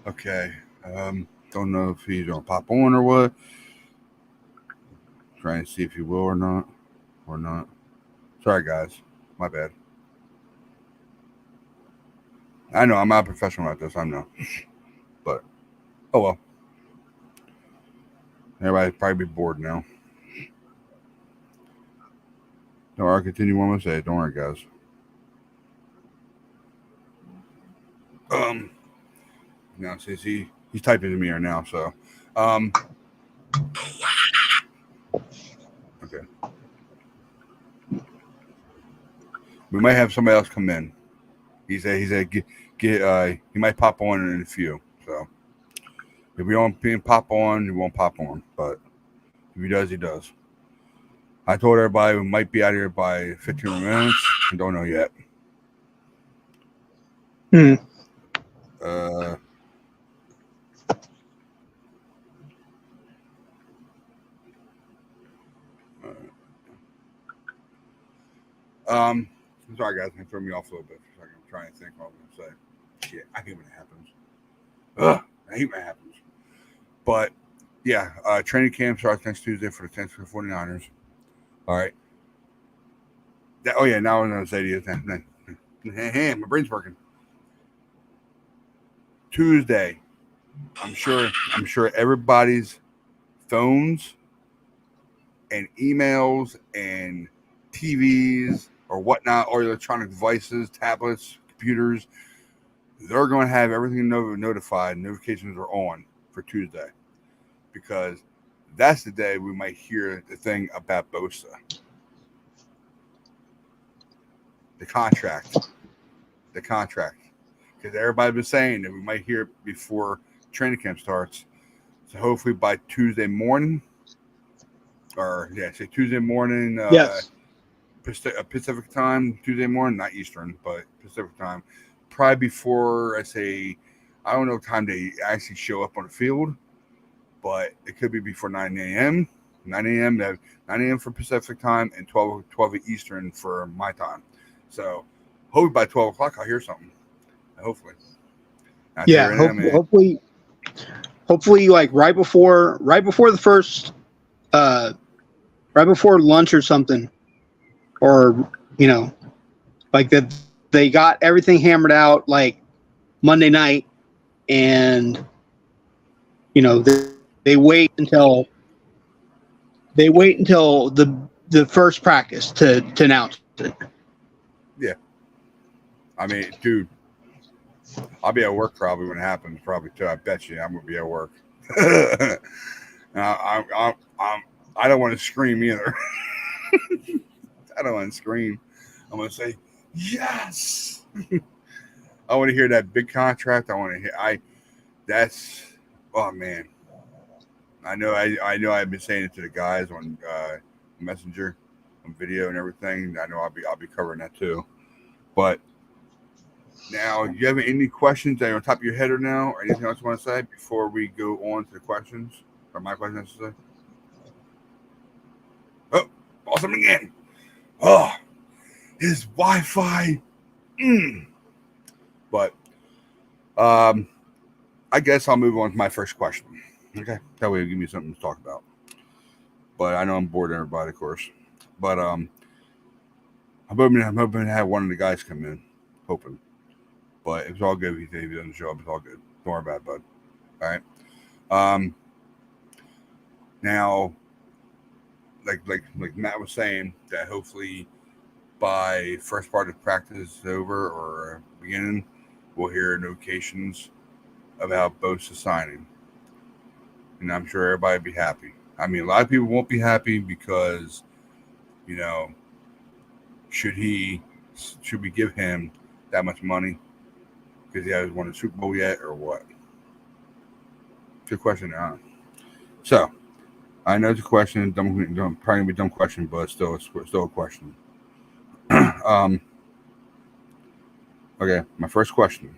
Okay. Don't know if he's gonna pop on or what. Trying to see if he will or not. Sorry, guys. My bad. I know I'm not a professional at this. I know, but oh well. Everybody probably be bored now. No, I'll continue what I'm gonna say. Don't worry, guys. Now since he's typing to me right now, so okay. We might have somebody else come in. He said he might pop on in a few. So if we don't pop on, he won't pop on. But if he does, he does. I told everybody we might be out here by 15 minutes. I don't know yet. I'm sorry, guys. It threw me off a little bit. I'm trying to think what I'm going to say. Shit, I hate when it happens. I hate when it happens. But, yeah, training camp starts next Tuesday for the 49ers. All right. Now I'm going to say to you, my brain's working. Tuesday, I'm sure everybody's phones and emails and TVs or whatnot, or electronic devices, tablets, computers, they're going to have everything notified. Notifications are on for Tuesday, because that's the day we might hear the thing about Bosa. The contract. Because everybody's been saying that we might hear it before training camp starts. So hopefully by Tuesday morning, Tuesday morning, Yes. Pacific time, Tuesday morning, not Eastern, but Pacific time. Probably before, I don't know what time they actually show up on the field, but it could be before 9 a.m. 9 a.m. for Pacific time and 12 Eastern for my time. So hopefully by 12 o'clock I'll hear something. Hopefully. Hopefully like right before the first right before lunch or something, or like that they got everything hammered out like Monday night, and they wait until the first practice to announce it. Yeah. I mean, dude, I'll be at work probably when it happens. Probably too. I bet you I'm gonna be at work. I don't want to scream either. I don't want to scream. I'm gonna say yes. I want to hear that big contract. I want to hear. Oh man. I know. I've been saying it to the guys on Messenger, on video and everything. I know I'll be covering that too. But now, do you have any questions that are on top of your head or now, or anything else you want to say before we go on to the questions, or my questions, I should say? Oh, awesome again. Oh, his Wi-Fi. But I guess I'll move on to my first question. Okay, that way it'll give me something to talk about. But I know I'm bored, everybody, of course. But I'm hoping to have one of the guys come in, hoping. But it's all good if he doesn't show up. It's all good. Don't worry about it, bud. All right. Now, like Matt was saying, that hopefully by first part of practice is over or beginning, we'll hear notifications about Bosa signing, and I'm sure everybody will be happy. I mean, a lot of people won't be happy because, you know, should we give him that much money because he hasn't won a Super Bowl yet, or what? Good question, huh? So, I know it's a question, probably gonna be a dumb question, but still a question. Okay, my first question.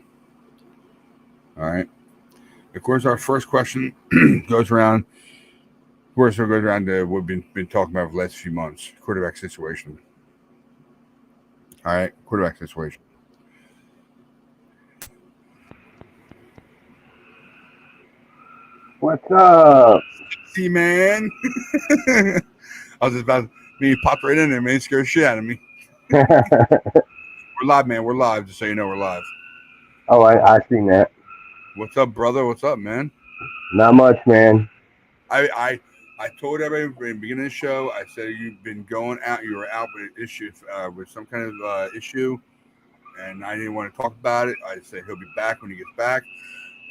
All right. Of course, our first question goes around. Of course, it goes around to what we've been talking about for the last few months: quarterback situation. All right, quarterback situation. What's up? See, man. I was just about me popped right in there, man. Scared shit out of me. We're live, man. We're live. Just so you know, we're live. Oh, I seen that. What's up, brother? What's up, man? Not much, man. I told everybody in the beginning of the show. I said you've been going out. You were out with an issue, with some kind of issue, and I didn't want to talk about it. I said he'll be back when he gets back,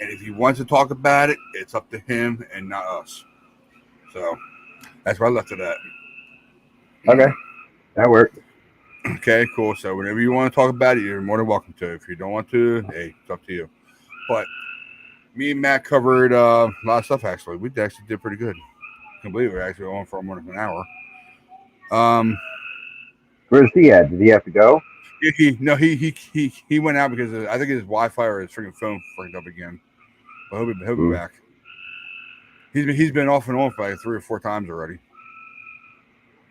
and if he wants to talk about it, it's up to him and not us. So that's where I left it at. Okay, that worked. Okay, cool. So whenever you want to talk about it, you're more than welcome to. If you don't want to, hey, it's up to you. But me and Matt covered a lot of stuff. Actually, we actually did pretty good. I can't believe we're actually on for more than an hour. Where's he at? Did he have to go? He went out because I think his Wi-Fi or his freaking phone freaked up again. But he'll be back. He's been off and on for like 3 or 4 times already.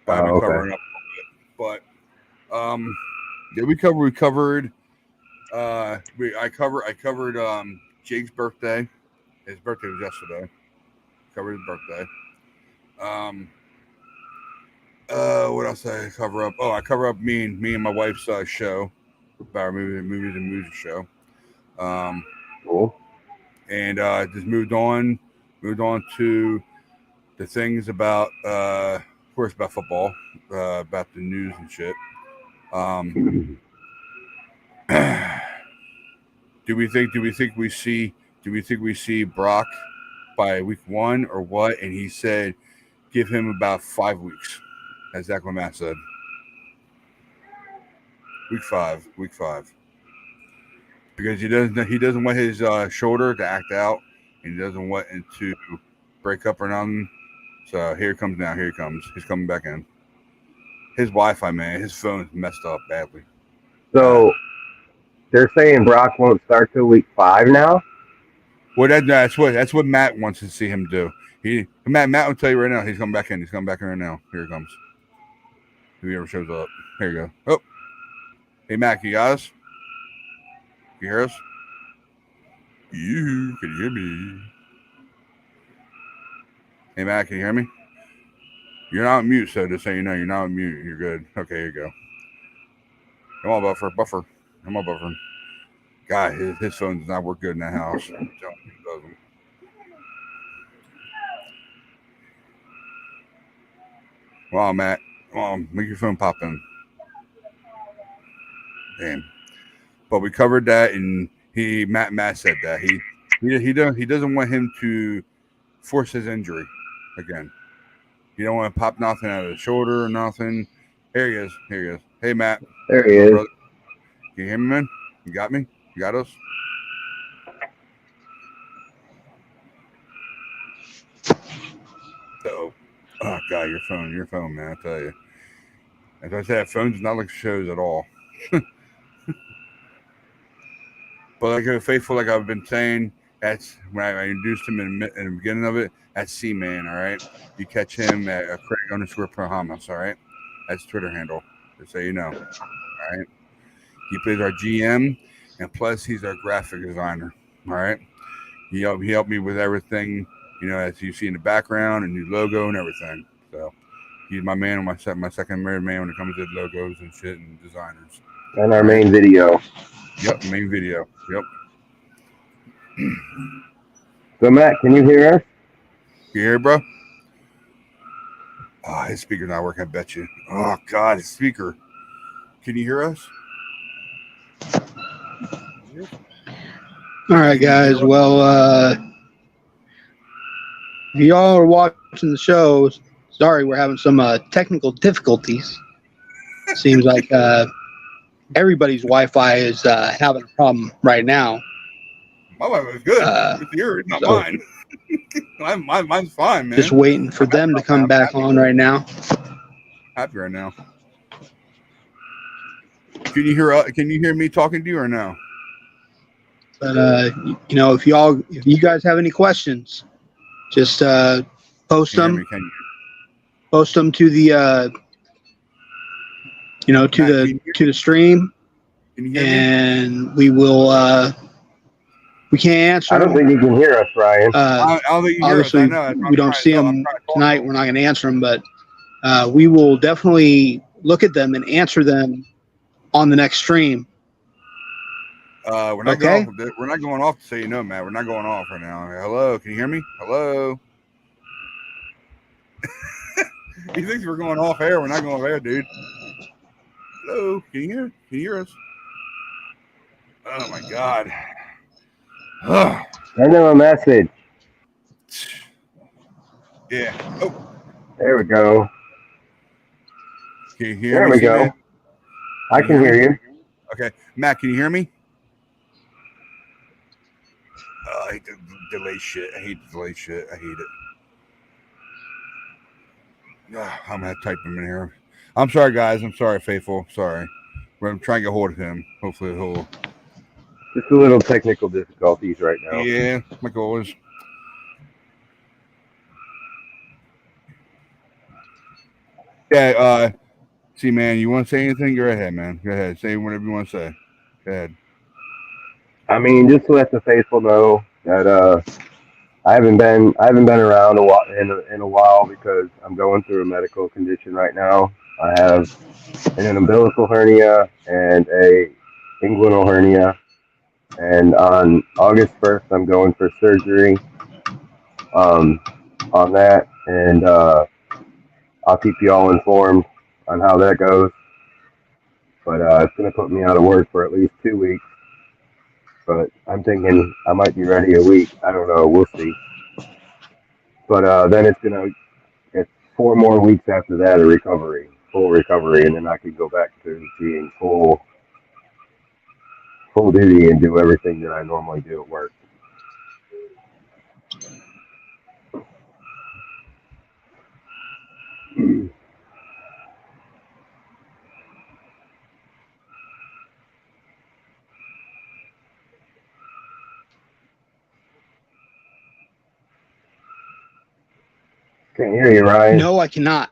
But I've been covering up a little bit. But yeah, we covered. I covered Jake's birthday. His birthday was yesterday. Covered his birthday. What else did I cover up? Oh, I cover up me and my wife's show about our movies and music show. Cool. And just moved on to the things about, of course, about football, about the news and shit. Do we think we see Brock by week 1 or what? And he said, give him about 5 weeks, as Zach Matt said. Week five, because he doesn't want his shoulder to act out, and he doesn't want it to break up or nothing. So here he comes now. Here he comes. He's coming back in. His Wi-Fi, man, his phone is messed up badly. So they're saying Brock won't start till week 5 now. Well, that's what Matt wants to see him do. Matt will tell you right now. He's coming back in. He's coming back in right now. Here he comes. If he ever shows up. Here you go. Oh, hey Matt, you got us? You hear us? Can you hear me? Hey Matt, can you hear me? You're not on mute, so just so you know, you're not on mute. You're good. Okay, here you go. Come on, buffer. Come on, buffer. God, his phone does not work good in that house. I'm telling you, it doesn't. Come on, Matt. Come on, make your phone pop in. Damn. But we covered that, and Matt said that he doesn't want him to force his injury again. You don't want to pop nothing out of his shoulder or nothing. Here he is. Hey, Matt. There he is. Brother. Can you hear me, man? You got me? You got us? Oh God, your phone, man. I tell you. As I said, phones not like shows at all. But like faithful, like I've been saying, that's when I introduced him in the beginning of it. That's C-Man, all right? You catch him at Craig_Prohamas, all right? That's Twitter handle, just so you know, all right? He plays our GM, and plus he's our graphic designer, all right? he helped me with everything, as you see in the background, and new logo and everything. So he's my man, my second married man when it comes to logos and shit and designers. And our main video. Yep, main video. Yep. So Matt, can you hear us? You hear, bro? Oh, his speaker's not working, I bet you. Oh, God, his speaker. Can you hear us? All right, guys. Well, if y'all are watching the show, sorry, we're having some technical difficulties. Seems like everybody's Wi-Fi is having a problem right now. My Wi-Fi is good. It's yours, not mine. Mine's fine, man. Just waiting for them to come back on right now. Happy right now. Can you hear me talking to you or no? But if you guys have any questions, just post Can you hear them. me? Can you? Post them to the to the stream, Can you hear me? and we will. We can't answer I don't them. think you can hear us, Ryan. I don't think you hear us. Obviously, I know. That's what we I'm don't trying to see tell. I'm them trying to call tonight. them. We're not going to answer them, but we will definitely look at them and answer them on the next stream. We're not Okay. going off. We're not going off to say Matt. We're not going off right now. Hello, can you hear me? Hello. He thinks we're going off air. We're not going off air, dude. Hello, can you hear? Can you hear us? Oh my God. Ugh. Send them a message. Yeah. Oh, There we go. can you hear There me? we go. C-Man? I can hear you. Okay, Matt, can you hear me? I hate the delay shit. I hate the delay shit. I hate it. I'm gonna type him in here. I'm sorry, guys. I'm sorry, Faithful. Sorry. I'm trying to get hold of him. Hopefully he'll. Just a little technical difficulties right now. Yeah, like always. Yeah. See, man, you want to say anything? Go ahead, man. Go ahead. Say whatever you want to say. Go ahead. I mean, just to let the faithful know that I haven't been around in a while because I'm going through a medical condition right now. I have an umbilical hernia and a inguinal hernia, and on August 1st I'm going for surgery on that, and I'll keep you all informed on how that goes. But it's going to put me out of work for at least 2 weeks. But I'm thinking I might be ready a week. I don't know. We'll see. But then it's 4 more weeks after that of recovery, full recovery, and then I could go back to being full duty and do everything that I normally do at work. Can't hear you, Ryan. No, I cannot.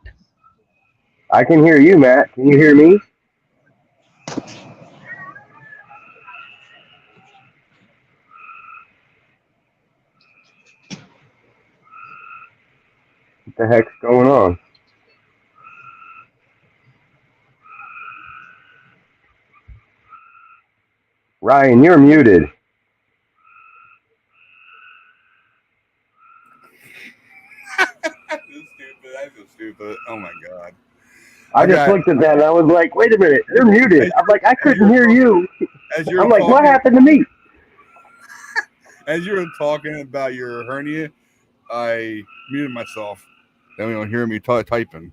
I can hear you, Matt. Can you hear me? What the heck's going on? Ryan, you're muted. That's so stupid. Oh my God. I just looked at that and I was like, wait a minute, they're muted. I'm like, I couldn't hear you. I'm like, what happened to me? As you were talking about your hernia, I muted myself. Then we don't hear me typing.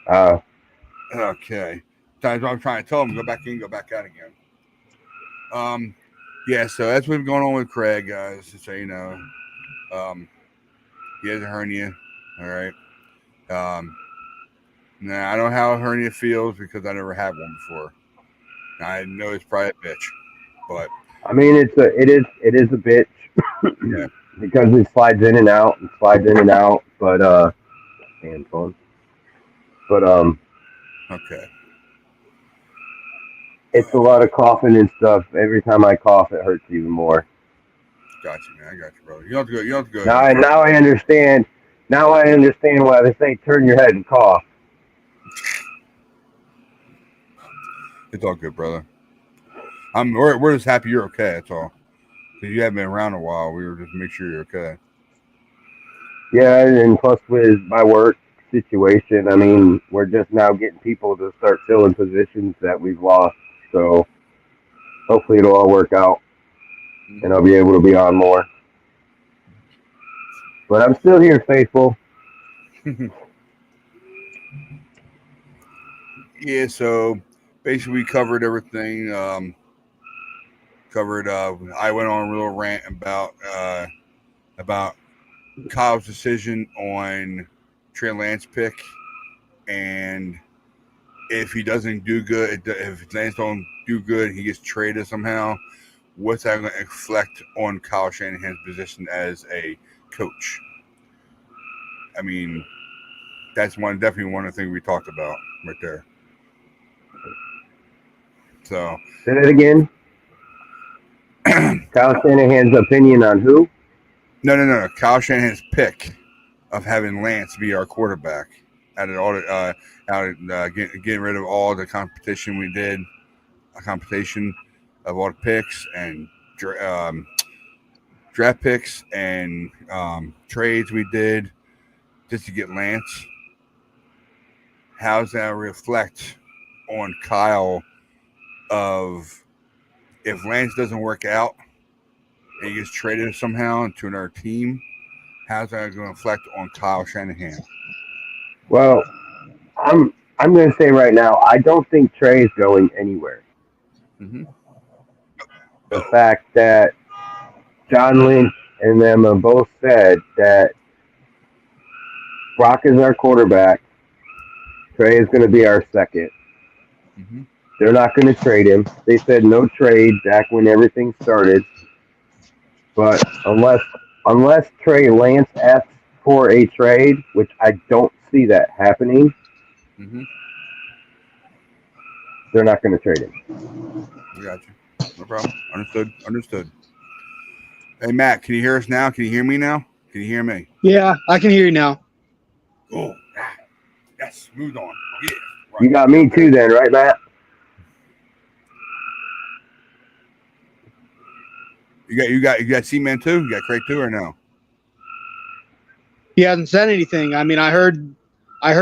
Okay. That's what I'm trying to tell him. Go back in, go back out again. Yeah, so that's what's going on with Craig, guys, just so you know. He has a hernia. All right. Now I don't know how a hernia feels because I never had one before. I know it's probably a bitch, but I mean, it is a bitch. Yeah. Because it slides in and out, but and fun. But okay. It's a lot of coughing and stuff. Every time I cough, it hurts even more. Got you, man. I got you, brother. You don't have to go. You don't have to go. Now I understand. Now I understand why they say turn your head and cough. It's all good, brother. We're just happy you're okay. That's all. Because you haven't been around a while. We were just make sure you're okay. Yeah, and plus with my work situation, I mean, we're just now getting people to start filling positions that we've lost. So hopefully it'll all work out, and I'll be able to be on more. But I'm still here, faithful. Yeah. So basically, we covered everything. I went on a real rant about Kyle's decision on Trey Lance pick, and if he doesn't do good, if Lance don't do good, he gets traded somehow. What's that going to reflect on Kyle Shanahan's position as a coach? I mean, that's definitely one of the things we talked about right there. So Say that again. Kyle Shanahan's opinion on who? No. Kyle Shanahan's pick of having Lance be our quarterback getting rid of all the competition we did, a competition of all the picks and draft picks and trades we did just to get Lance. How's that reflect on Kyle of if Lance doesn't work out and he gets traded somehow into another team, how's that going to reflect on Kyle Shanahan? Well, I'm going to say right now, I don't think Trey's going anywhere. Mm-hmm. The fact that John Lynch and them have both said that Brock is our quarterback, Trey is going to be our second. Mm-hmm. They're not going to trade him. They said no trade back when everything started. But unless Trey Lance asks for a trade, which I don't see that happening, Mm-hmm. they're not going to trade him. I got you. No problem. Understood. Hey, Matt, can you hear us now? Can you hear me now? Can you hear me? Yeah, I can hear you now. Oh, yes. Moved on. Yeah. Right. You got me too then, right, Matt? You got C-Man too? You got Craig too or no? He hasn't said anything. I mean, I heard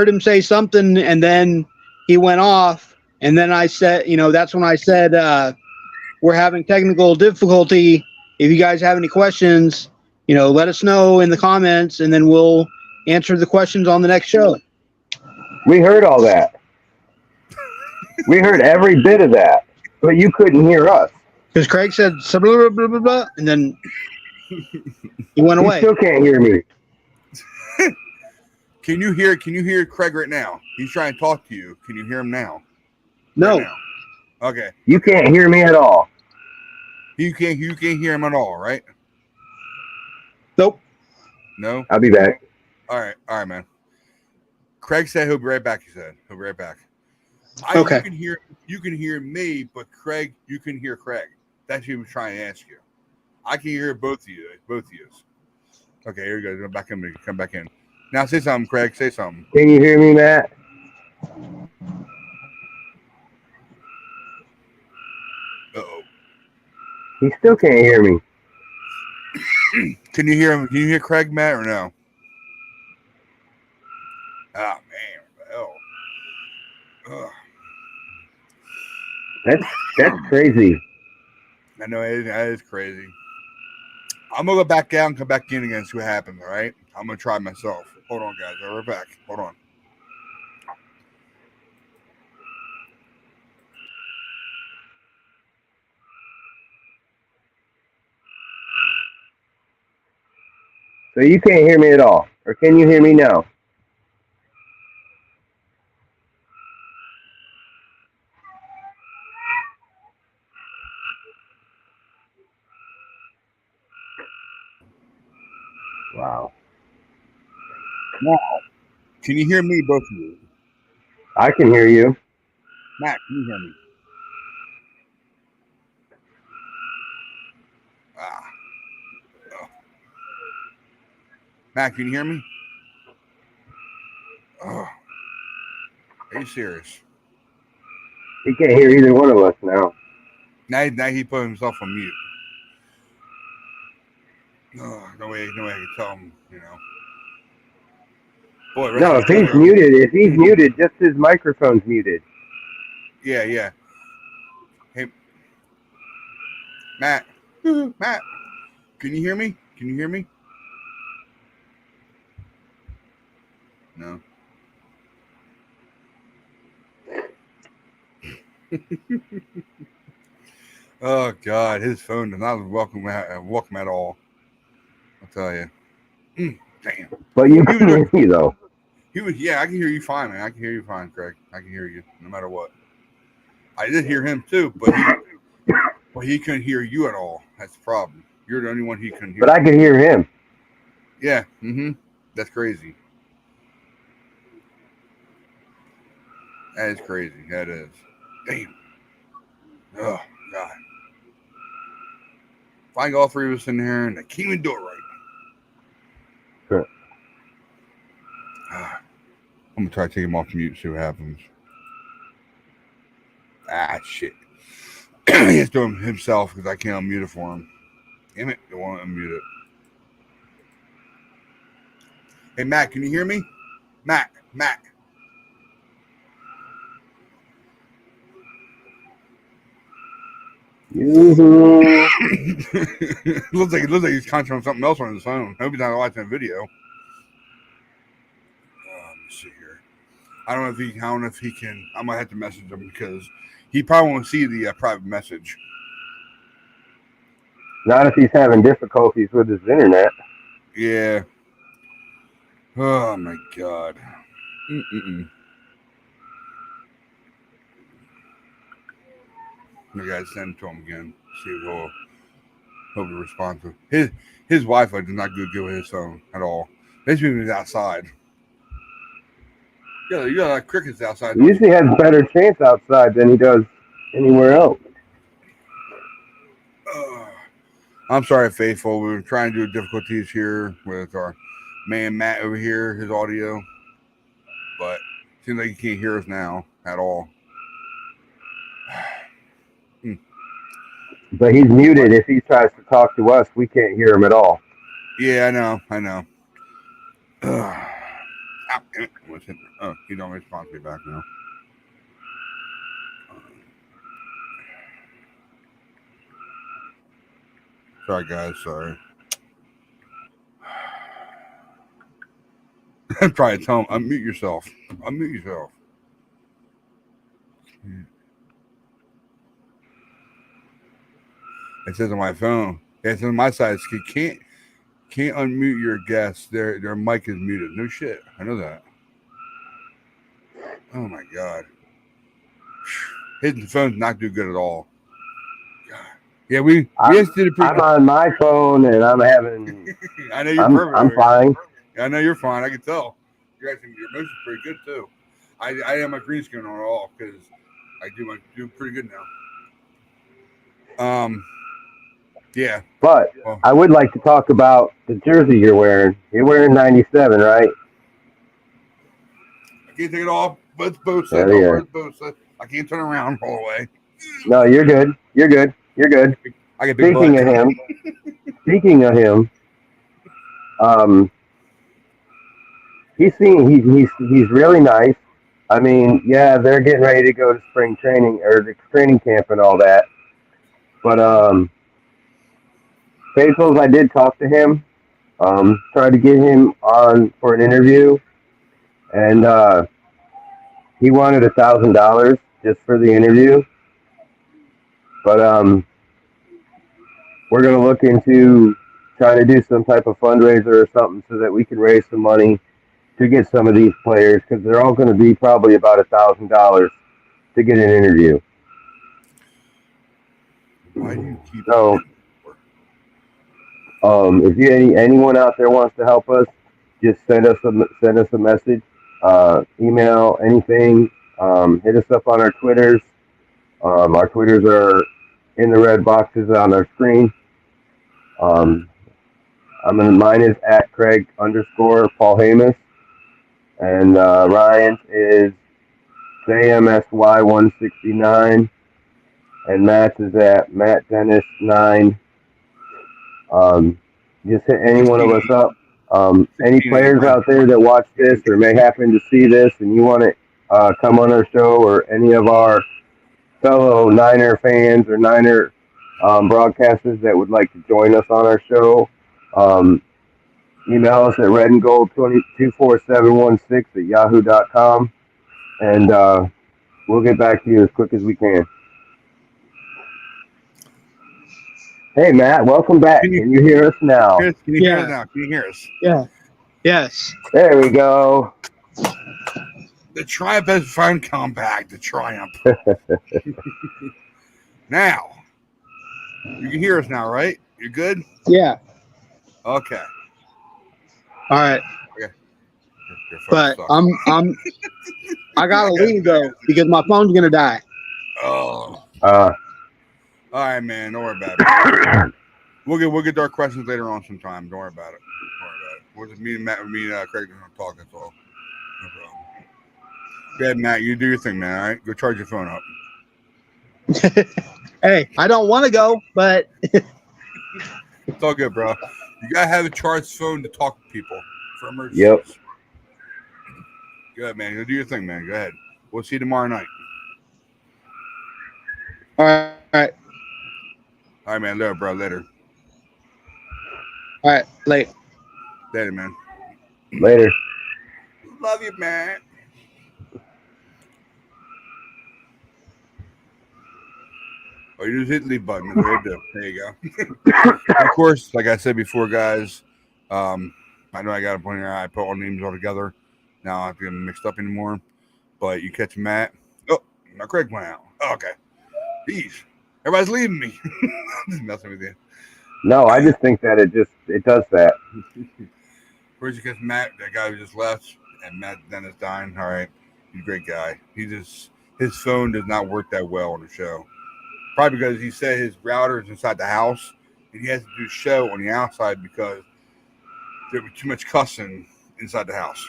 him say something, and then he went off, and then I said, that's when I said we're having technical difficulty. If you guys have any questions, let us know in the comments, and then we'll answer the questions on the next show. We heard all that. We heard every bit of that, but you couldn't hear us. Because Craig said blah, blah, blah, blah, blah, and then he went away. You still can't hear me. Can you hear Craig right now? He's trying to talk to you. Can you hear him now? No. Right now? Okay. You can't hear me at all. You can't hear him at all, right? Nope. No? I'll be back. All right, man. Craig said he'll be right back, he said. He'll be right back. Okay. You can hear me, but Craig, you can hear Craig. That's what he was trying to ask you. I can hear both of you. Okay, here we go. Come back in. Now say something, Craig. Say something. Can you hear me, Matt? Uh-oh. He still can't hear me. Can you hear him? Can you hear Craig, Matt, or no? Ah, man. Ugh. That's crazy. I know that is crazy. I'm gonna go back out and come back in again and see what happens. All right, I'm gonna try myself. Hold on, guys. We're back. Hold on. So you can't hear me at all, or can you hear me now? Wow. Now, can you hear me, both of you? I can hear you. Matt, can you hear me? Matt, can you hear me? Oh, are you serious? He can't hear either one of us now. Now he put himself on mute. Oh, no way I can tell him, you know. Boy, No, if he's muted, just his microphone's muted. Yeah. Hey, Matt, can you hear me? No. Oh God, his phone does not welcome at all. I'll tell you. Damn. But you can hear me though. Yeah, I can hear you fine, man. I can hear you fine, Craig. I can hear you no matter what. I did hear him too, but he couldn't hear you at all. That's the problem. You're the only one he couldn't hear. But I could hear him. Yeah. That's crazy. That is crazy. That is. Damn. Oh God. Find all three of us in there, and they can't even do it right. Sure. I'm gonna try to take him off mute, see what happens. Ah, shit. He has to do it himself because I can't unmute it for him. Damn it, they won't unmute it. Hey, Matt, can you hear me? Matt. looks like he's concentrating on something else on his phone. I hope he's not watching a video. Let me see here. I don't know if he can. I might have to message him because he probably won't see the private message. Not if he's having difficulties with his internet. Yeah. Oh my God. I gotta send it to him again. See if he'll be responsive. His Wi-Fi does not do good with his phone at all. Basically, when he's outside. Yeah, you got like crickets outside. He usually has a better chance outside than he does anywhere else. I'm sorry, Faithful. We were trying to do difficulties here with our man Matt over here, his audio. But it seems like he can't hear us now at all. But he's muted. If he tries to talk to us, we can't hear him at all. Yeah, I know. Oh, he don't respond to me back now. Sorry, guys. Sorry. I'm trying to tell him, unmute yourself. It says on my phone. It says on my side, can't unmute your guests. Their mic is muted. No shit. I know that. Oh my God. His phone's not do good at all. God. Yeah, we just did a pretty. I'm on my phone and I'm having. I know you're perfect. I'm fine. I know you're fine. I can tell. Your motion's pretty good too. I have my green screen on all because I do pretty good now. Yeah. But I would like to talk about the jersey you're wearing. You're wearing 97, right? I can't take it off. Both I can't turn around all the way. No, you're good. I get big Speaking of him, he's really nice. I mean, yeah, they're getting ready to go to spring training or the training camp and all that. But Faithfuls, I did talk to him. Tried to get him on for an interview, and he wanted $1,000 just for the interview. But we're going to look into trying to do some type of fundraiser or something so that we can raise some money to get some of these players, because they're all going to be probably about $1,000 to get an interview. Why do you keep So, if anyone out there wants to help us, just send us a message, email, anything. Hit us up on our Twitters. Our Twitters are in the red boxes on our screen. Mine is at Craig_Paul Hamus, and Ryan's is JMSY169, and Matt's is at Matt Dennis 9. Just hit any one of us up. Any players out there that watch this or may happen to see this and you want to come on our show, or any of our fellow Niner fans or Niner broadcasters that would like to join us on our show, email us at redandgold24716 at yahoo.com, and we'll get back to you as quick as we can. Hey, Matt, welcome back. Can you hear us now? Can you hear us now? Can you hear us? Yeah. Yes. There we go. The Triumph has found compact. The Triumph. Now, you can hear us now, right? You're good? Yeah. Okay. All right. Your phone But sucks. I gotta leave though because my phone's gonna die. Oh. Uh, All right, man. Don't worry about it. We'll get to our questions later on sometime. Don't worry about it. We'll just me and Craig are gonna talk. That's all. No problem. Go ahead, Matt. You do your thing, man. All right. Go charge your phone up. Hey, I don't want to go, but It's all good, bro. You gotta have a charged phone to talk to people for emergencies. Yep. Go ahead, man. Go do your thing, man. Go ahead. We'll see you tomorrow night. all right, All right, man. Later, bro. Later. all right, late. Later, man. later. Love you, man. Oh, you just hit the leave button. That's what you do. There you go. Of course, like I said before, guys, I know I got a point here. I put all names all together. Now I don't have to get them mixed up anymore. But you catch Matt. Oh, my Craig went out. Oh, okay. Jeez. Everybody's leaving me. I'm just messing with you. No, I just think that it does that. First you catch Matt, that guy who just left, and Matt Dennis dying. All right. He's a great guy. His phone does not work that well on the show. Probably because he said his router is inside the house, and he has to do show on the outside because there was too much cussing inside the house.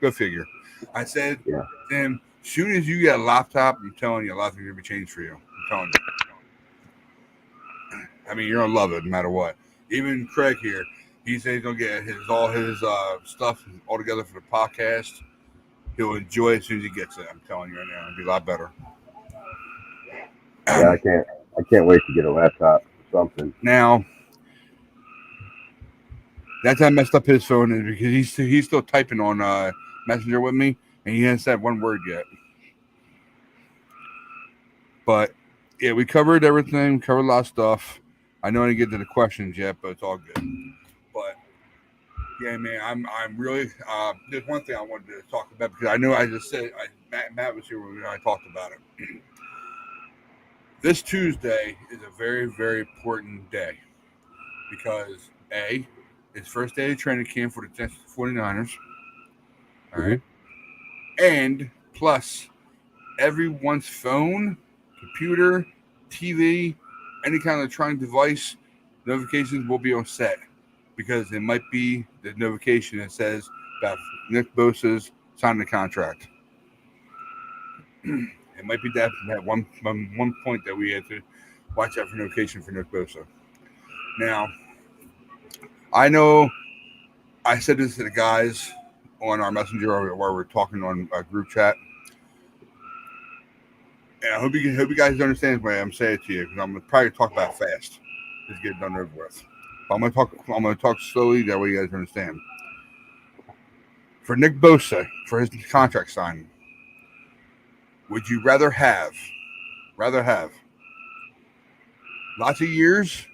Go figure. I said to him, as soon as you get a laptop, I'm telling you, a lot of things are going to be changed for you. I'm telling you. I mean, you're going to love it no matter what. Even Craig here, he said he's going to get all his stuff all together for the podcast. He'll enjoy it as soon as he gets it. I'm telling you right now. It'll be a lot better. Yeah, I can't wait to get a laptop or something. Now, that's how I messed up his phone is because he's still typing on Messenger with me, and he hasn't said one word yet. But yeah, we covered everything. Covered a lot of stuff. I know I didn't get to the questions yet, but it's all good. But yeah, man, I'm really. There's one thing I wanted to talk about because I know I just said Matt was here when I talked about it. This Tuesday is a very, very important day because A, it's first day of training camp for the Texas 49ers. All right. And plus, everyone's phone, computer, TV, any kind of electronic device, notifications will be on set because it might be the notification that says that Nick Bosa's signed the contract. It might be that one point that we had to watch out for notification for Nick Bosa. Now, I know I said this to the guys on our messenger while we're talking on a group chat. And I hope you guys understand the way I'm saying it to you because I'm gonna probably talk about it fast. Just get it done over with. But I'm gonna talk slowly, that way you guys understand. For Nick Bosa, for his contract signing, would you rather have lots of years,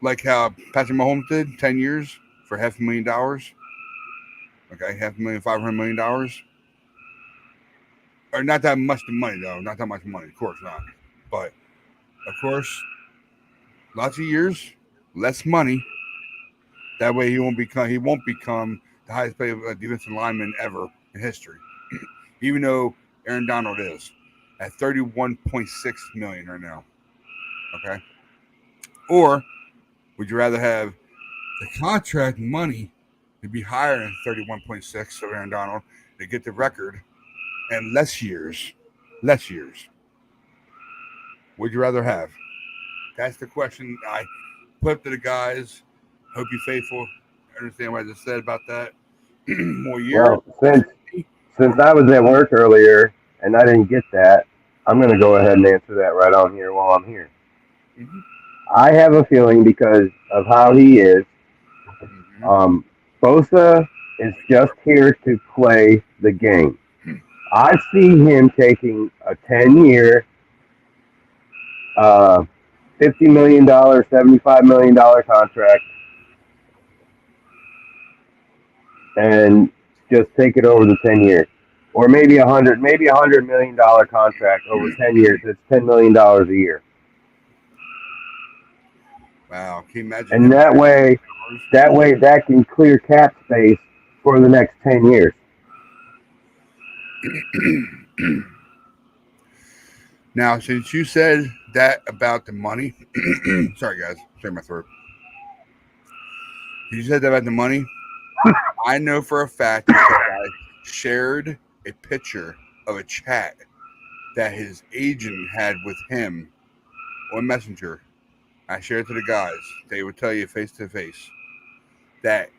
like how Patrick Mahomes did, 10 years for $500,000? Okay, $500,000. Or not that much money, though. Not that much money, of course not. But, of course, lots of years, less money. That way he won't become the highest paid defensive lineman ever in history. Even though Aaron Donald is at $31.6 million right now. Okay. Or Would you rather have the contract money to be higher than 31.6 of Aaron Donald to get the record and less years? Less years. Would you rather have? That's the question I put to the guys. Hope you faithful. Understand what I just said about that. More years. Well, since I was at work earlier and I didn't get that, I'm going to go ahead and answer that right on here while I'm here. Mhm. I have a feeling because of how he is, Mhm. Bosa is just here to play the game. I see him taking a 10-year, $50 million, $75 million contract and just take it over the 10 years. Or maybe $100 million contract over 10 years. It's $10 million a year. Wow. Can you imagine And him? that can clear cap space for the next 10 years. Now, since you said that about the money, sorry guys, clear my throat. You said that about the money. I know for a fact that this guy shared a picture of a chat that his agent had with him on Messenger. I shared it to the guys. They would tell you face to face that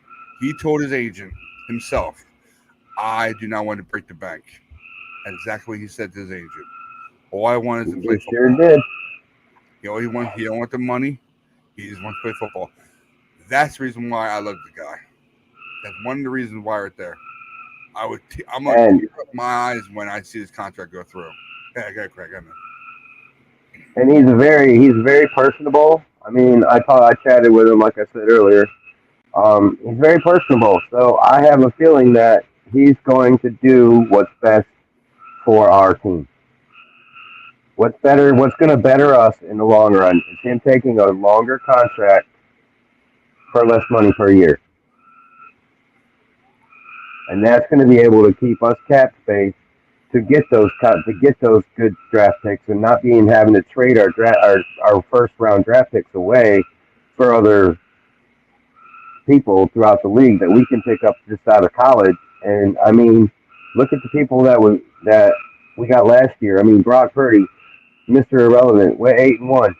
he told his agent himself, I do not want to break the bank. That's exactly what he said to his agent. All I want is to play He sure football. did. He don't want the money. He just wants to play football. That's the reason why I love the guy. That's one of the reasons why right there. I'm gonna And tear up my eyes when I see this contract go through. Yeah, I got Craig. I know. and he's very personable. I mean, I chatted with him like I said earlier. He's very personable, so I have a feeling that he's going to do what's best for our team. What's going to better us in the long run is him taking a longer contract for less money per year. And that's going to be able to keep us cap space to get those good draft picks and not having to trade our first round draft picks away for other people throughout the league that we can pick up just out of college. And I mean, look at the people that we got last year. I mean, Brock Purdy, Mr. Irrelevant, went 8-1,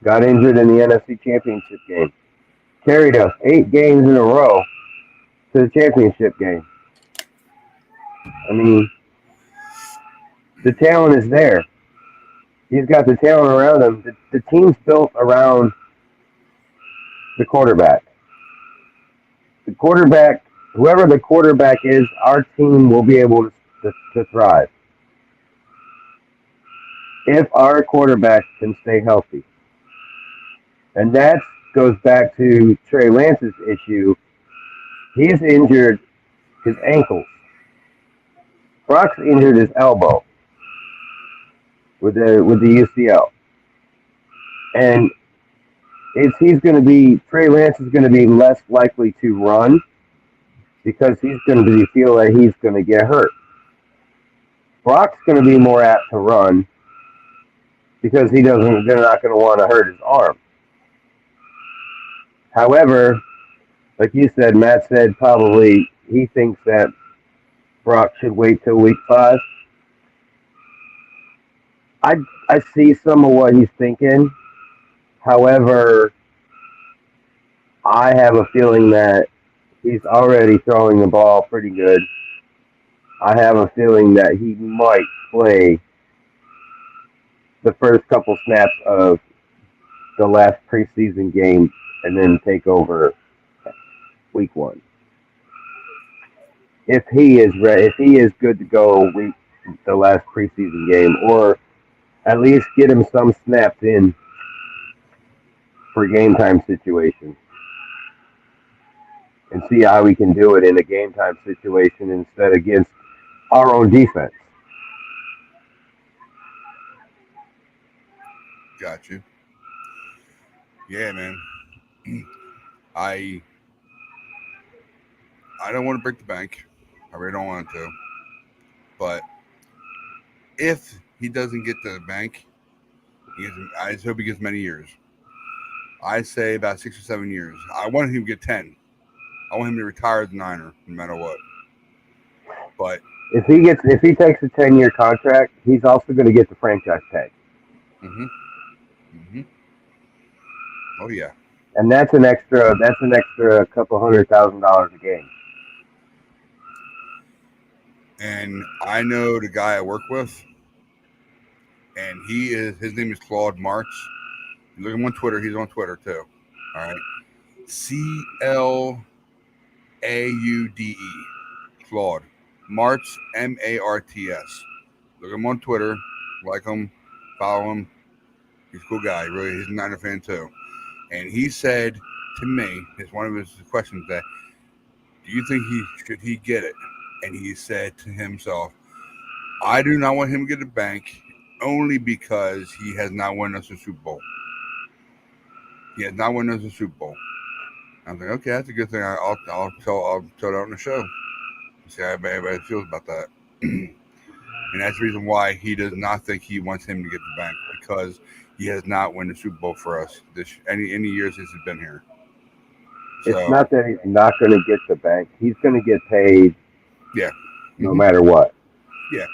got injured in the NFC Championship game, carried us 8 games in a row to the championship game. I mean, the talent is there. He's got the talent around him. The team's built around the quarterback. The quarterback, whoever the quarterback is, our team will be able to thrive. If our quarterback can stay healthy. And that goes back to Trey Lance's issue. He's injured his ankles. Brock's injured his elbow with the UCL. And Trey Lance is going to be less likely to run because he's going to feel that he's going to get hurt. Brock's going to be more apt to run because they're not going to want to hurt his arm. However, like you said, Matt said probably he thinks that Brock should wait till week 5. I see some of what he's thinking. However, I have a feeling that he's already throwing the ball pretty good. I have a feeling that he might play the first couple snaps of the last preseason game and then take over week 1. If he is good to go the last preseason game, or at least get him some snaps in for game time situations, and see how we can do it in a game time situation instead against our own defense. Got you. Yeah, man. I don't want to break the bank. I really don't want to. But if he doesn't get to the bank, I just hope he gets many years. I say about 6 or 7 years. I want him to get 10. I want him to retire as a Niner, no matter what. But If he takes a 10-year contract, he's also going to get the franchise tag, oh yeah, and that's an extra couple $100,000 a game. and I know the guy I work with, and his name is Claude Martz. You look him on Twitter. He's on Twitter too. All right, CLAUDE, Claude Martz, MARTS. Look him on Twitter, like him, follow him. He's a cool guy. Really, he's a Niner fan too. And he said to me, it's one of his questions that, do you think should he get it? And he said to himself, I do not want him to get a bank only because he has not won us a Super Bowl. He has not won us a Super Bowl. I was like, okay, that's a good thing. I'll tell it out on the show. See how everybody feels about that. And that's the reason why he does not think he wants him to get the bank, because he has not won the Super Bowl for us any years since he's been here. So, It's not that he's not going to get the bank. He's going to get paid yeah. no matter what. Yeah.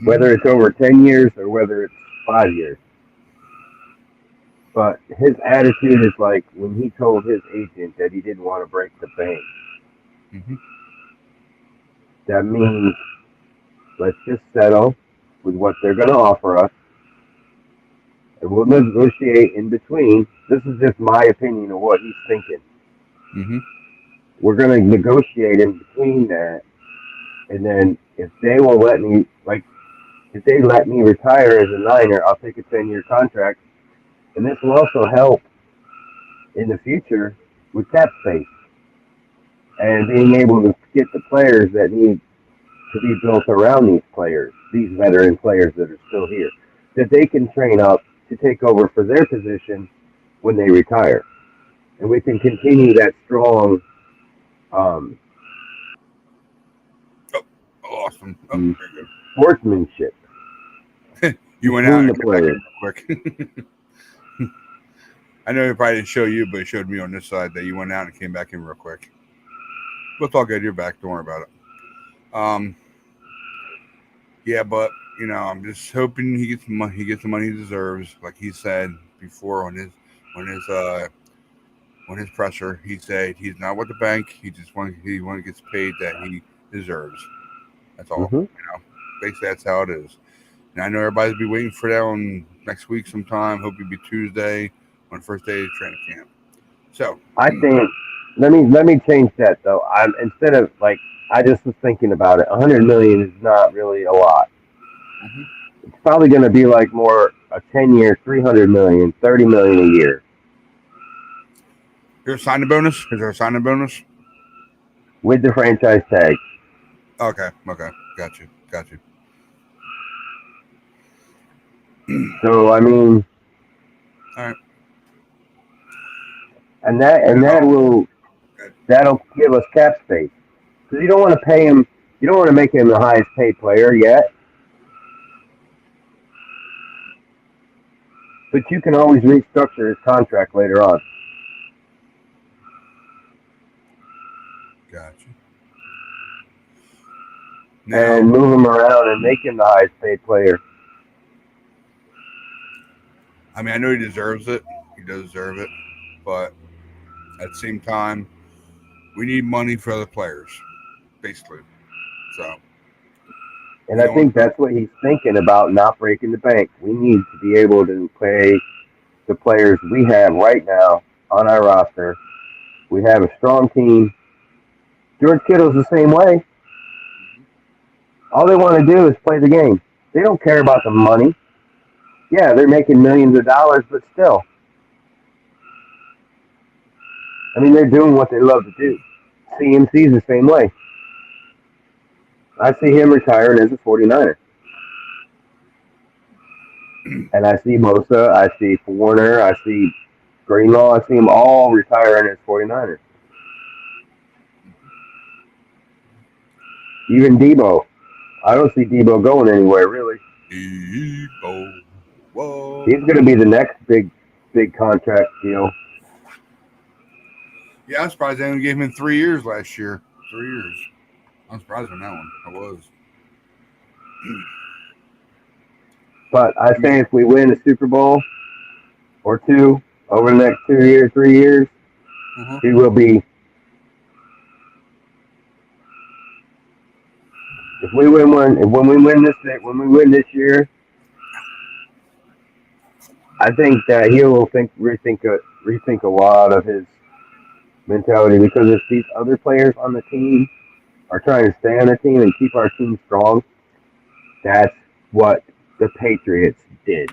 Whether it's over 10 years or whether it's 5 years. But his attitude is like when he told his agent that he didn't want to break the bank. That means let's just settle with what they're going to offer us, and we'll negotiate in between. This is just my opinion of what he's thinking. We're going to negotiate in between that, and then if they will let me, if they let me retire as a Niner, I'll take a 10-year contract, and this will also help in the future with cap space and being able to get the players that need to be built around these players, these veteran players that are still here, that they can train up to take over for their position when they retire. And we can continue that strong Awesome. Very good. sportsmanship. You went out between and the came back in players. real quick. I know it probably didn't show you, but it showed me on this side that you went out and came back in real quick. But it's all good. You're back. Don't worry about it. Yeah, but I'm just hoping he gets money. He gets the money he deserves, like he said before on his presser. He said he's not with the bank. He gets paid that he deserves. That's all. Basically, that's how it is. And I know everybody's be waiting for that on next week sometime. Hope it'll be Tuesday on the first day of training camp. So I think let me change that though. Instead of I just was thinking about it. $100 million is not really a lot. It's probably going to be more a 10-year, $300 million, $30 million a year. here's a signing bonus. Is there a signing bonus? With the franchise tag. Okay. Got you. So I mean, All right. and that'll give us cap space, because you don't want to pay him. You don't want to make him the highest paid player yet, but you can always restructure his contract later on. Got you. And move him around and make him the highest paid player. I mean, I know he deserves it. He does deserve it. But at the same time, we need money for other players, basically. So. And I think that's what he's thinking about, not breaking the bank. We need to be able to pay the players we have right now on our roster. We have a strong team. George Kittle's the same way. All they want to do is play the game. They don't care about the money. Yeah, they're making millions of dollars, but still. I mean, they're doing what they love to do. CMC's the same way. I see him retiring as a 49er. And I see Bosa, I see Warner, I see Greenlaw, I see them all retiring as 49ers. Even Debo. I don't see Debo going anywhere, really. Debo. Whoa. He's going to be the next big big contract deal. Yeah, I'm surprised they only gave him 3 years last year. 3 years. I'm surprised on that one. I was. But I say if we win a Super Bowl or two over the next 2 years, 3 years, he will be. If we win one, when we win this year, I think that he will rethink a lot of his mentality, because if these other players on the team are trying to stay on the team and keep our team strong, that's what the Patriots did.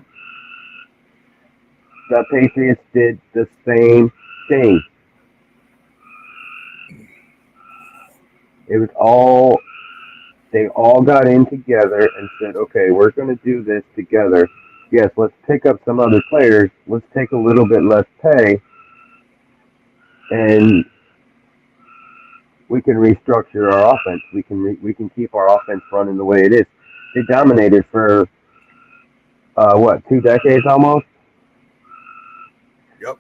The Patriots did the same thing. It was all, they all got in together and said, okay, we're going to do this together. Yes, let's pick up some other players. Let's take a little bit less pay, and we can restructure our offense. We can keep our offense running the way it is. They dominated for 2 decades almost. Yep.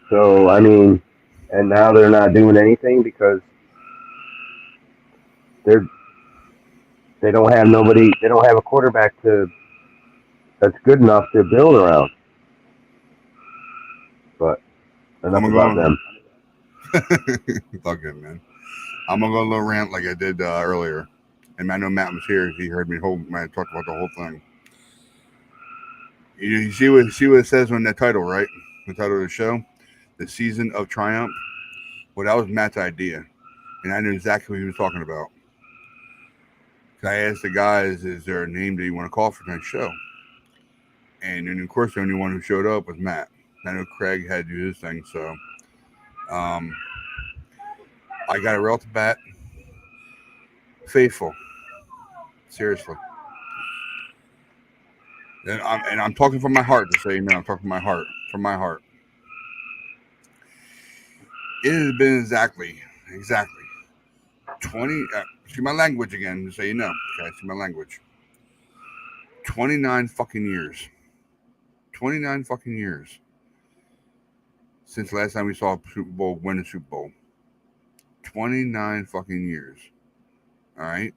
So I mean, and now they're not doing anything because they don't have nobody. They don't have a quarterback that's good enough to build around. But enough about them. It's all good, man. I'm gonna go a little rant like I did earlier, and I know Matt was here. He heard me when I talked about the whole thing. You see what it says on the title, right? The title of the show, "The Season of Triumph." Well, that was Matt's idea, and I knew exactly what he was talking about. I asked the guys, "Is there a name that you want to call for tonight's show?" And then, of course, the only one who showed up was Matt. I know Craig had to do his thing, so I got it right off the bat. Faithful. Seriously. And I'm talking from my heart, just so you know. I'm talking from my heart. It has been exactly 20, excuse my language again, just so you know. Okay, excuse my language. 29 fucking years. 29 fucking years since the last time we saw a Super Bowl win a Super Bowl. 29 fucking years. All right?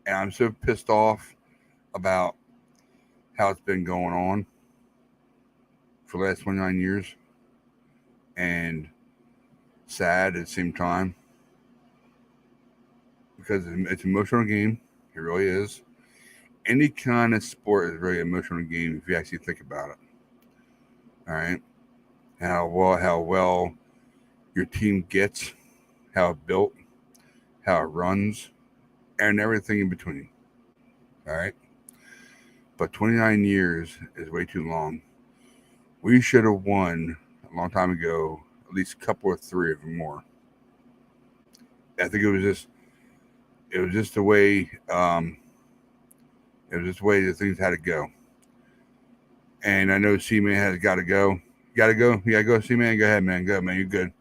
And I'm so pissed off about how it's been going on for the last 29 years. And sad at the same time. Because it's an emotional game. It really is. Any kind of sport is really an emotional game if you actually think about it. All right? How well your team gets, how it built, how it runs, and everything in between. All right? But 29 years is way too long. We should have won a long time ago, at least a couple or three of them more. I think it was just the way the things had to go. And I know C-Man has got to go. You got to go? You got to go, C-Man? Go ahead, man. Go, man. You're good.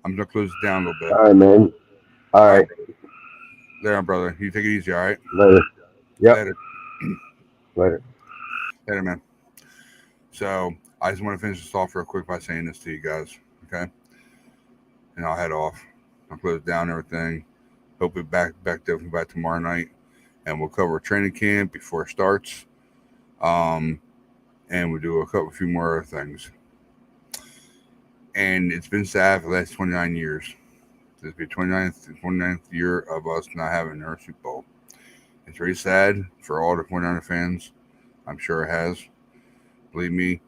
I'm going to close it down a little bit. All right, man. All right. There, brother. You take it easy, all right? Later. Yep. Later. Later, man. So I just want to finish this off real quick by saying this to you guys, okay? And I'll head off. I'll close down everything. Hope we're back definitely by tomorrow night. And we'll cover training camp before it starts. And we'll do a few more other things. And it's been sad for the last 29 years. This will be 29th year of us not having our Super Bowl. It's very sad for all the 49er fans. I'm sure it has. Believe me,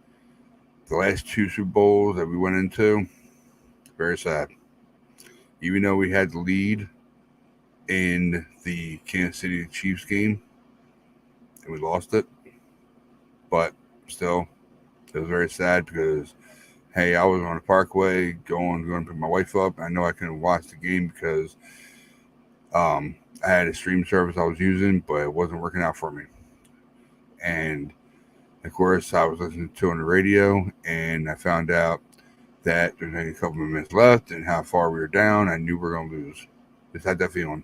the last two Super Bowls that we went into, very sad. Even though we had the lead in the Kansas City Chiefs game, and we lost it. But still, it was very sad because, hey, I was on the Parkway going to pick my wife up. I know I couldn't watch the game because I had a stream service I was using, but it wasn't working out for me. And, of course, I was listening to it on the radio, and I found out that there's only a couple of minutes left and how far we were down. I knew we were going to lose. Just had that feeling.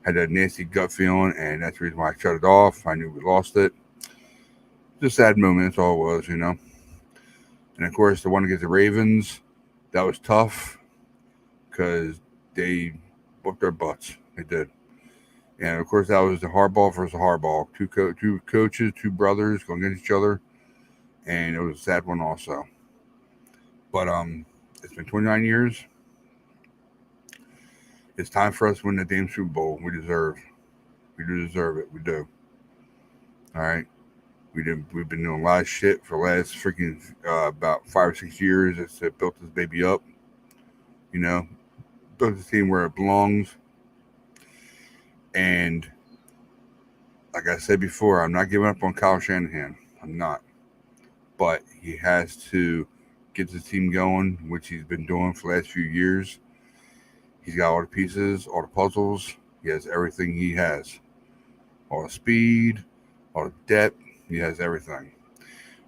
had that nasty gut feeling, and that's the reason why I shut it off. I knew we lost it. Just a sad moment. That's all it was, you know. And of course, the one against the Ravens, that was tough because they booked their butts. They did. And of course, that was the hardball versus hardball. Two coaches, two brothers going against each other, and it was a sad one also. But it's been 29 years. It's time for us to win the damn Super Bowl. We do deserve it. We do. All right. We've been doing a lot of shit for the last freaking about 5 or 6 years. It's built this baby up. You know, built this team where it belongs. And like I said before, I'm not giving up on Kyle Shanahan. I'm not. But he has to get the team going, which he's been doing for the last few years. He's got all the pieces, all the puzzles. He has everything he has. All the speed, all the depth. He has everything.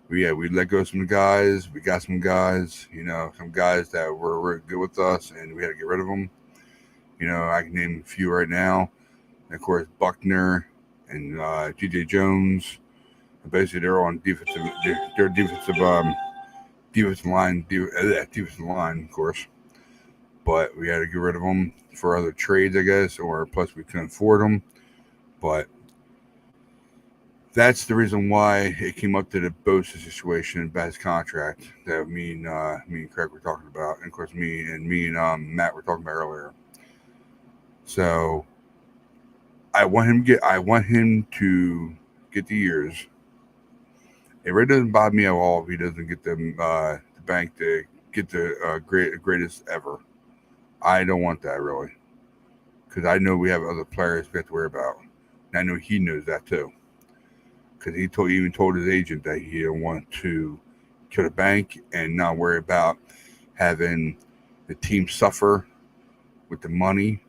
We let go of some guys. We got some guys, you know, some guys that were really good with us, and we had to get rid of them. You know, I can name a few right now. And of course, Buckner and G.J. Jones. Basically, they're on defensive. They're defensive line, of course. But we had to get rid of them for other trades, I guess, or plus we couldn't afford them. But that's the reason why it came up to the Bosa situation and Bass contract that me and Craig were talking about, and of course me and Matt were talking about earlier. So I want him to get the years. It really doesn't bother me at all if he doesn't get the bank to get the greatest ever. I don't want that really, because I know we have other players we have to worry about, and I know he knows that too. Because he even told his agent that he didn't want to kill the bank and not worry about having the team suffer with the money.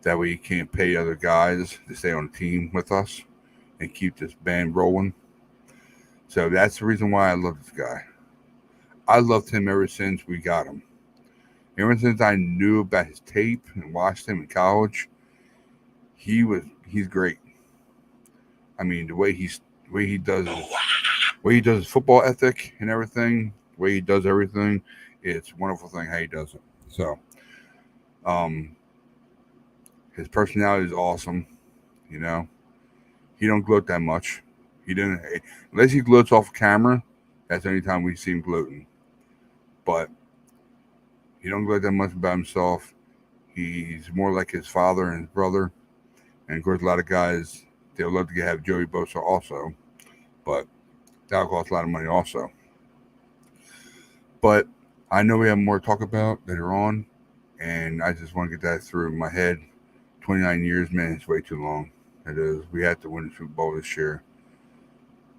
That way he can't pay other guys to stay on the team with us and keep this band rolling. So that's the reason why I love this guy. I loved him ever since we got him. Ever since I knew about his tape and watched him in college, he's great. I mean, the way he does his football ethic and everything, the way he does everything, it's a wonderful thing how he does it. So, his personality is awesome. You know, he don't gloat that much. He didn't, unless he gloats off camera. That's the only time we see him gloating. But he don't gloat that much about himself. He's more like his father and his brother. And of course, a lot of guys, they would love to have Joey Bosa also, but that'll cost a lot of money also. But I know we have more to talk about later on, and I just want to get that through my head. 29 years, man, it's way too long. It is. We have to win the Super Bowl this year.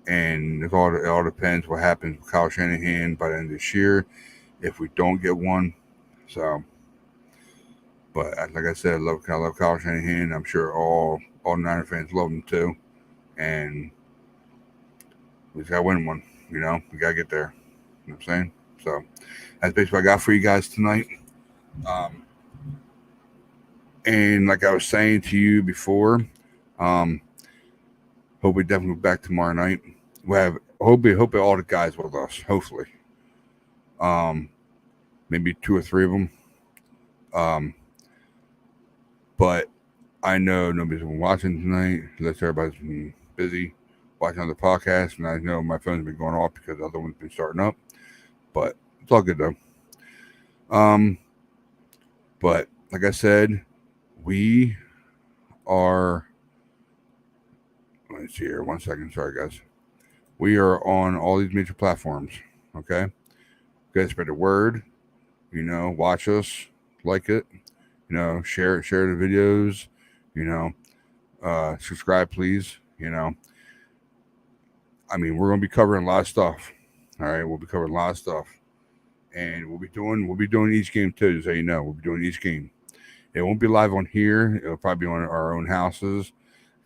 And it all depends what happens with Kyle Shanahan by the end of this year if we don't get one. So, but like I said, I love Kyle Shanahan. I'm sure all Niner fans love him too. And we just got to win one, you know. We got to get there. You know what I'm saying? So that's basically what I got for you guys tonight. And like I was saying to you before, hope we definitely go back tomorrow night. Hope all the guys with us, hopefully. Maybe 2 or 3 of them. But I know nobody's been watching tonight, unless everybody's been busy watching other podcasts, and I know my phone's been going off because the other one's been starting up. But it's all good though. But like I said, we are. Let me see here. 1 second. Sorry, guys. We are on all these major platforms. Okay. You guys spread the word. You know, watch us, like it. You know, share the videos. You know, subscribe, please. You know, I mean, we're gonna be covering a lot of stuff. All right, we'll be covering a lot of stuff, and we'll be doing each game too. Just so you know, we'll be doing each game. It won't be live on here. It'll probably be on our own houses.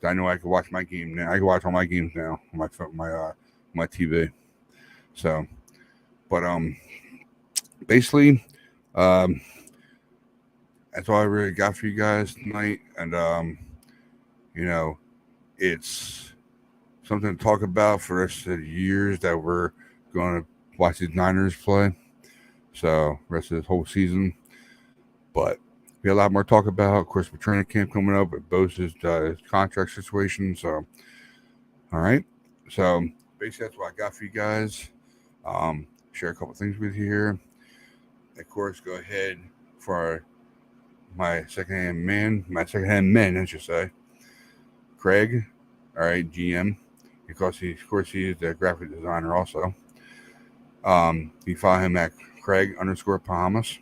I know I can watch my game now. I can watch all my games now on my phone, my TV. So, but basically, that's all I really got for you guys tonight. And you know, it's something to talk about for the rest of the years that we're going to watch these Niners play. So, rest of this whole season. But we have a lot more to talk about. Of course, with training camp coming up with Bosa's contract situation. So, all right. So, basically, that's what I got for you guys. Share a couple things with you here. Of course, go ahead for my second-hand men, I should say. Craig, all right, GM, because he is the graphic designer also. You follow him at Craig_Bahamas.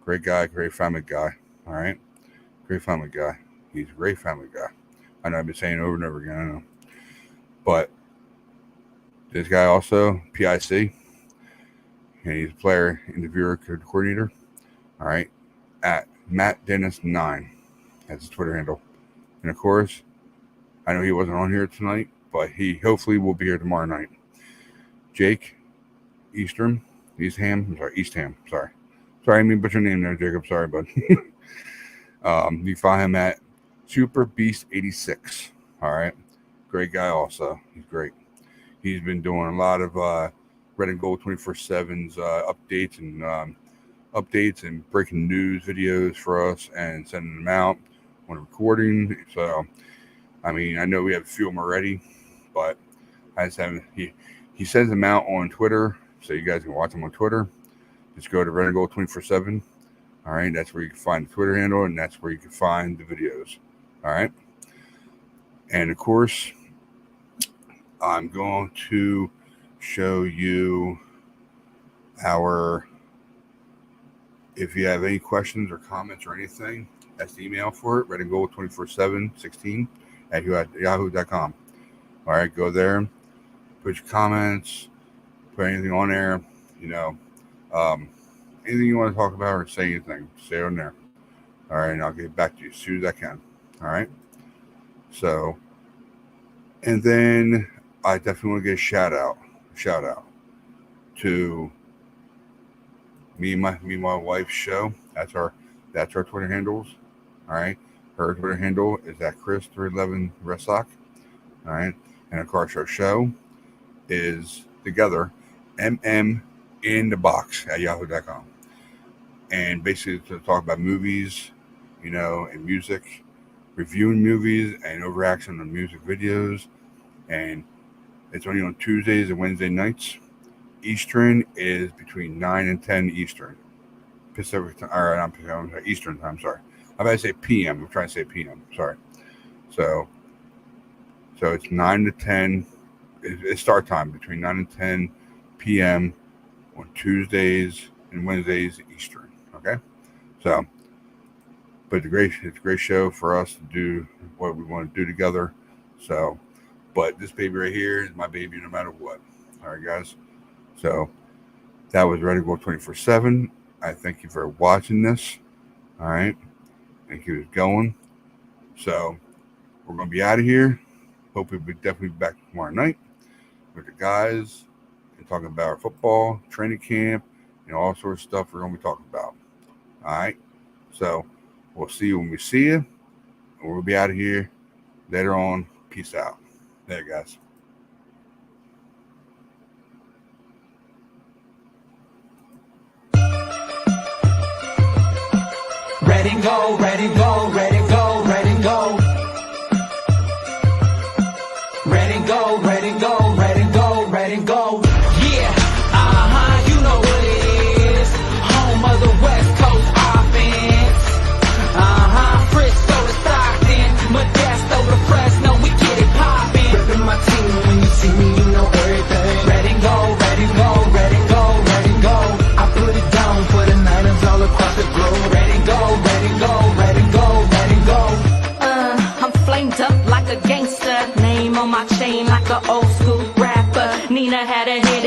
Great guy, great family guy. All right, great family guy. He's a great family guy. I know I've been saying it over and over again. I know, but this guy also PIC, and he's a player, interviewer, coordinator. All right, at Matt Dennis 9. That's his Twitter handle. And of course, I know he wasn't on here tonight, but he hopefully will be here tomorrow night. Jake Eastham. Sorry, I mean, but your name there, Jacob. Sorry, bud. You find him at Super Beast 86. All right, great guy. Also, he's great. He's been doing a lot of Red and Gold 24/7's updates and breaking news videos for us and sending them out when recording. So, I mean, I know we have a few of them already, but I just haven't. He sends them out on Twitter, so you guys can watch them on Twitter. Just go to Red and Gold 24/7. All right, that's where you can find the Twitter handle, and that's where you can find the videos. All right, and of course, I'm going to show you if you have any questions or comments or anything, that's the email for it, redandgold24716 at yahoo.com. All right, go there, put your comments, put anything on there, anything you want to talk about or say anything, say it on there. All right, and I'll get back to you as soon as I can. All right. So, and then I definitely want to get a shout out to me and my wife's show. That's our Twitter handles. All right. Her Twitter handle is at Chris311 Restock. All right. And of course, our show is together, MM in the box at yahoo.com. And basically to talk about movies, and music, reviewing movies and overreaction on music videos. And it's only on Tuesdays and Wednesday nights. Eastern is between 9 and 10 Eastern. Pacific time, or not Pacific, Eastern time, sorry. I'm about to say PM. I'm trying to say PM. Sorry. So it's 9 to 10. It's start time between 9 and 10 PM on Tuesdays and Wednesdays Eastern. Okay? So, but it's a great show for us to do what we want to do together. So, but this baby right here is my baby no matter what. All right, guys. So that was Red and Gold 24/7. I thank you for watching this. All right. And keep it going. So we're going to be out of here. Hope we'll be definitely back tomorrow night with the guys and talking about our football, training camp, all sorts of stuff we're going to be talking about. All right. So we'll see you when we see you. And we'll be out of here later on. Peace out. There, guys. Red and gold, red and gold, red and gold, red and gold. Red and gold, red and gold, red and gold, red and gold. Yeah, you know what it is. Home of the West Coast offense. Frisco to Stockton, Modesto to Fresno, we get it poppin'. Rippin' my team, when you see me, you know everything. Red and gold, red and gold, red and gold, red and gold. I put it down for the Niners all across the globe. Red and gold, red and gold, red and gold, red and gold. I'm flamed up like a gangster. Name on my chain like an old school rapper. Nina had a hit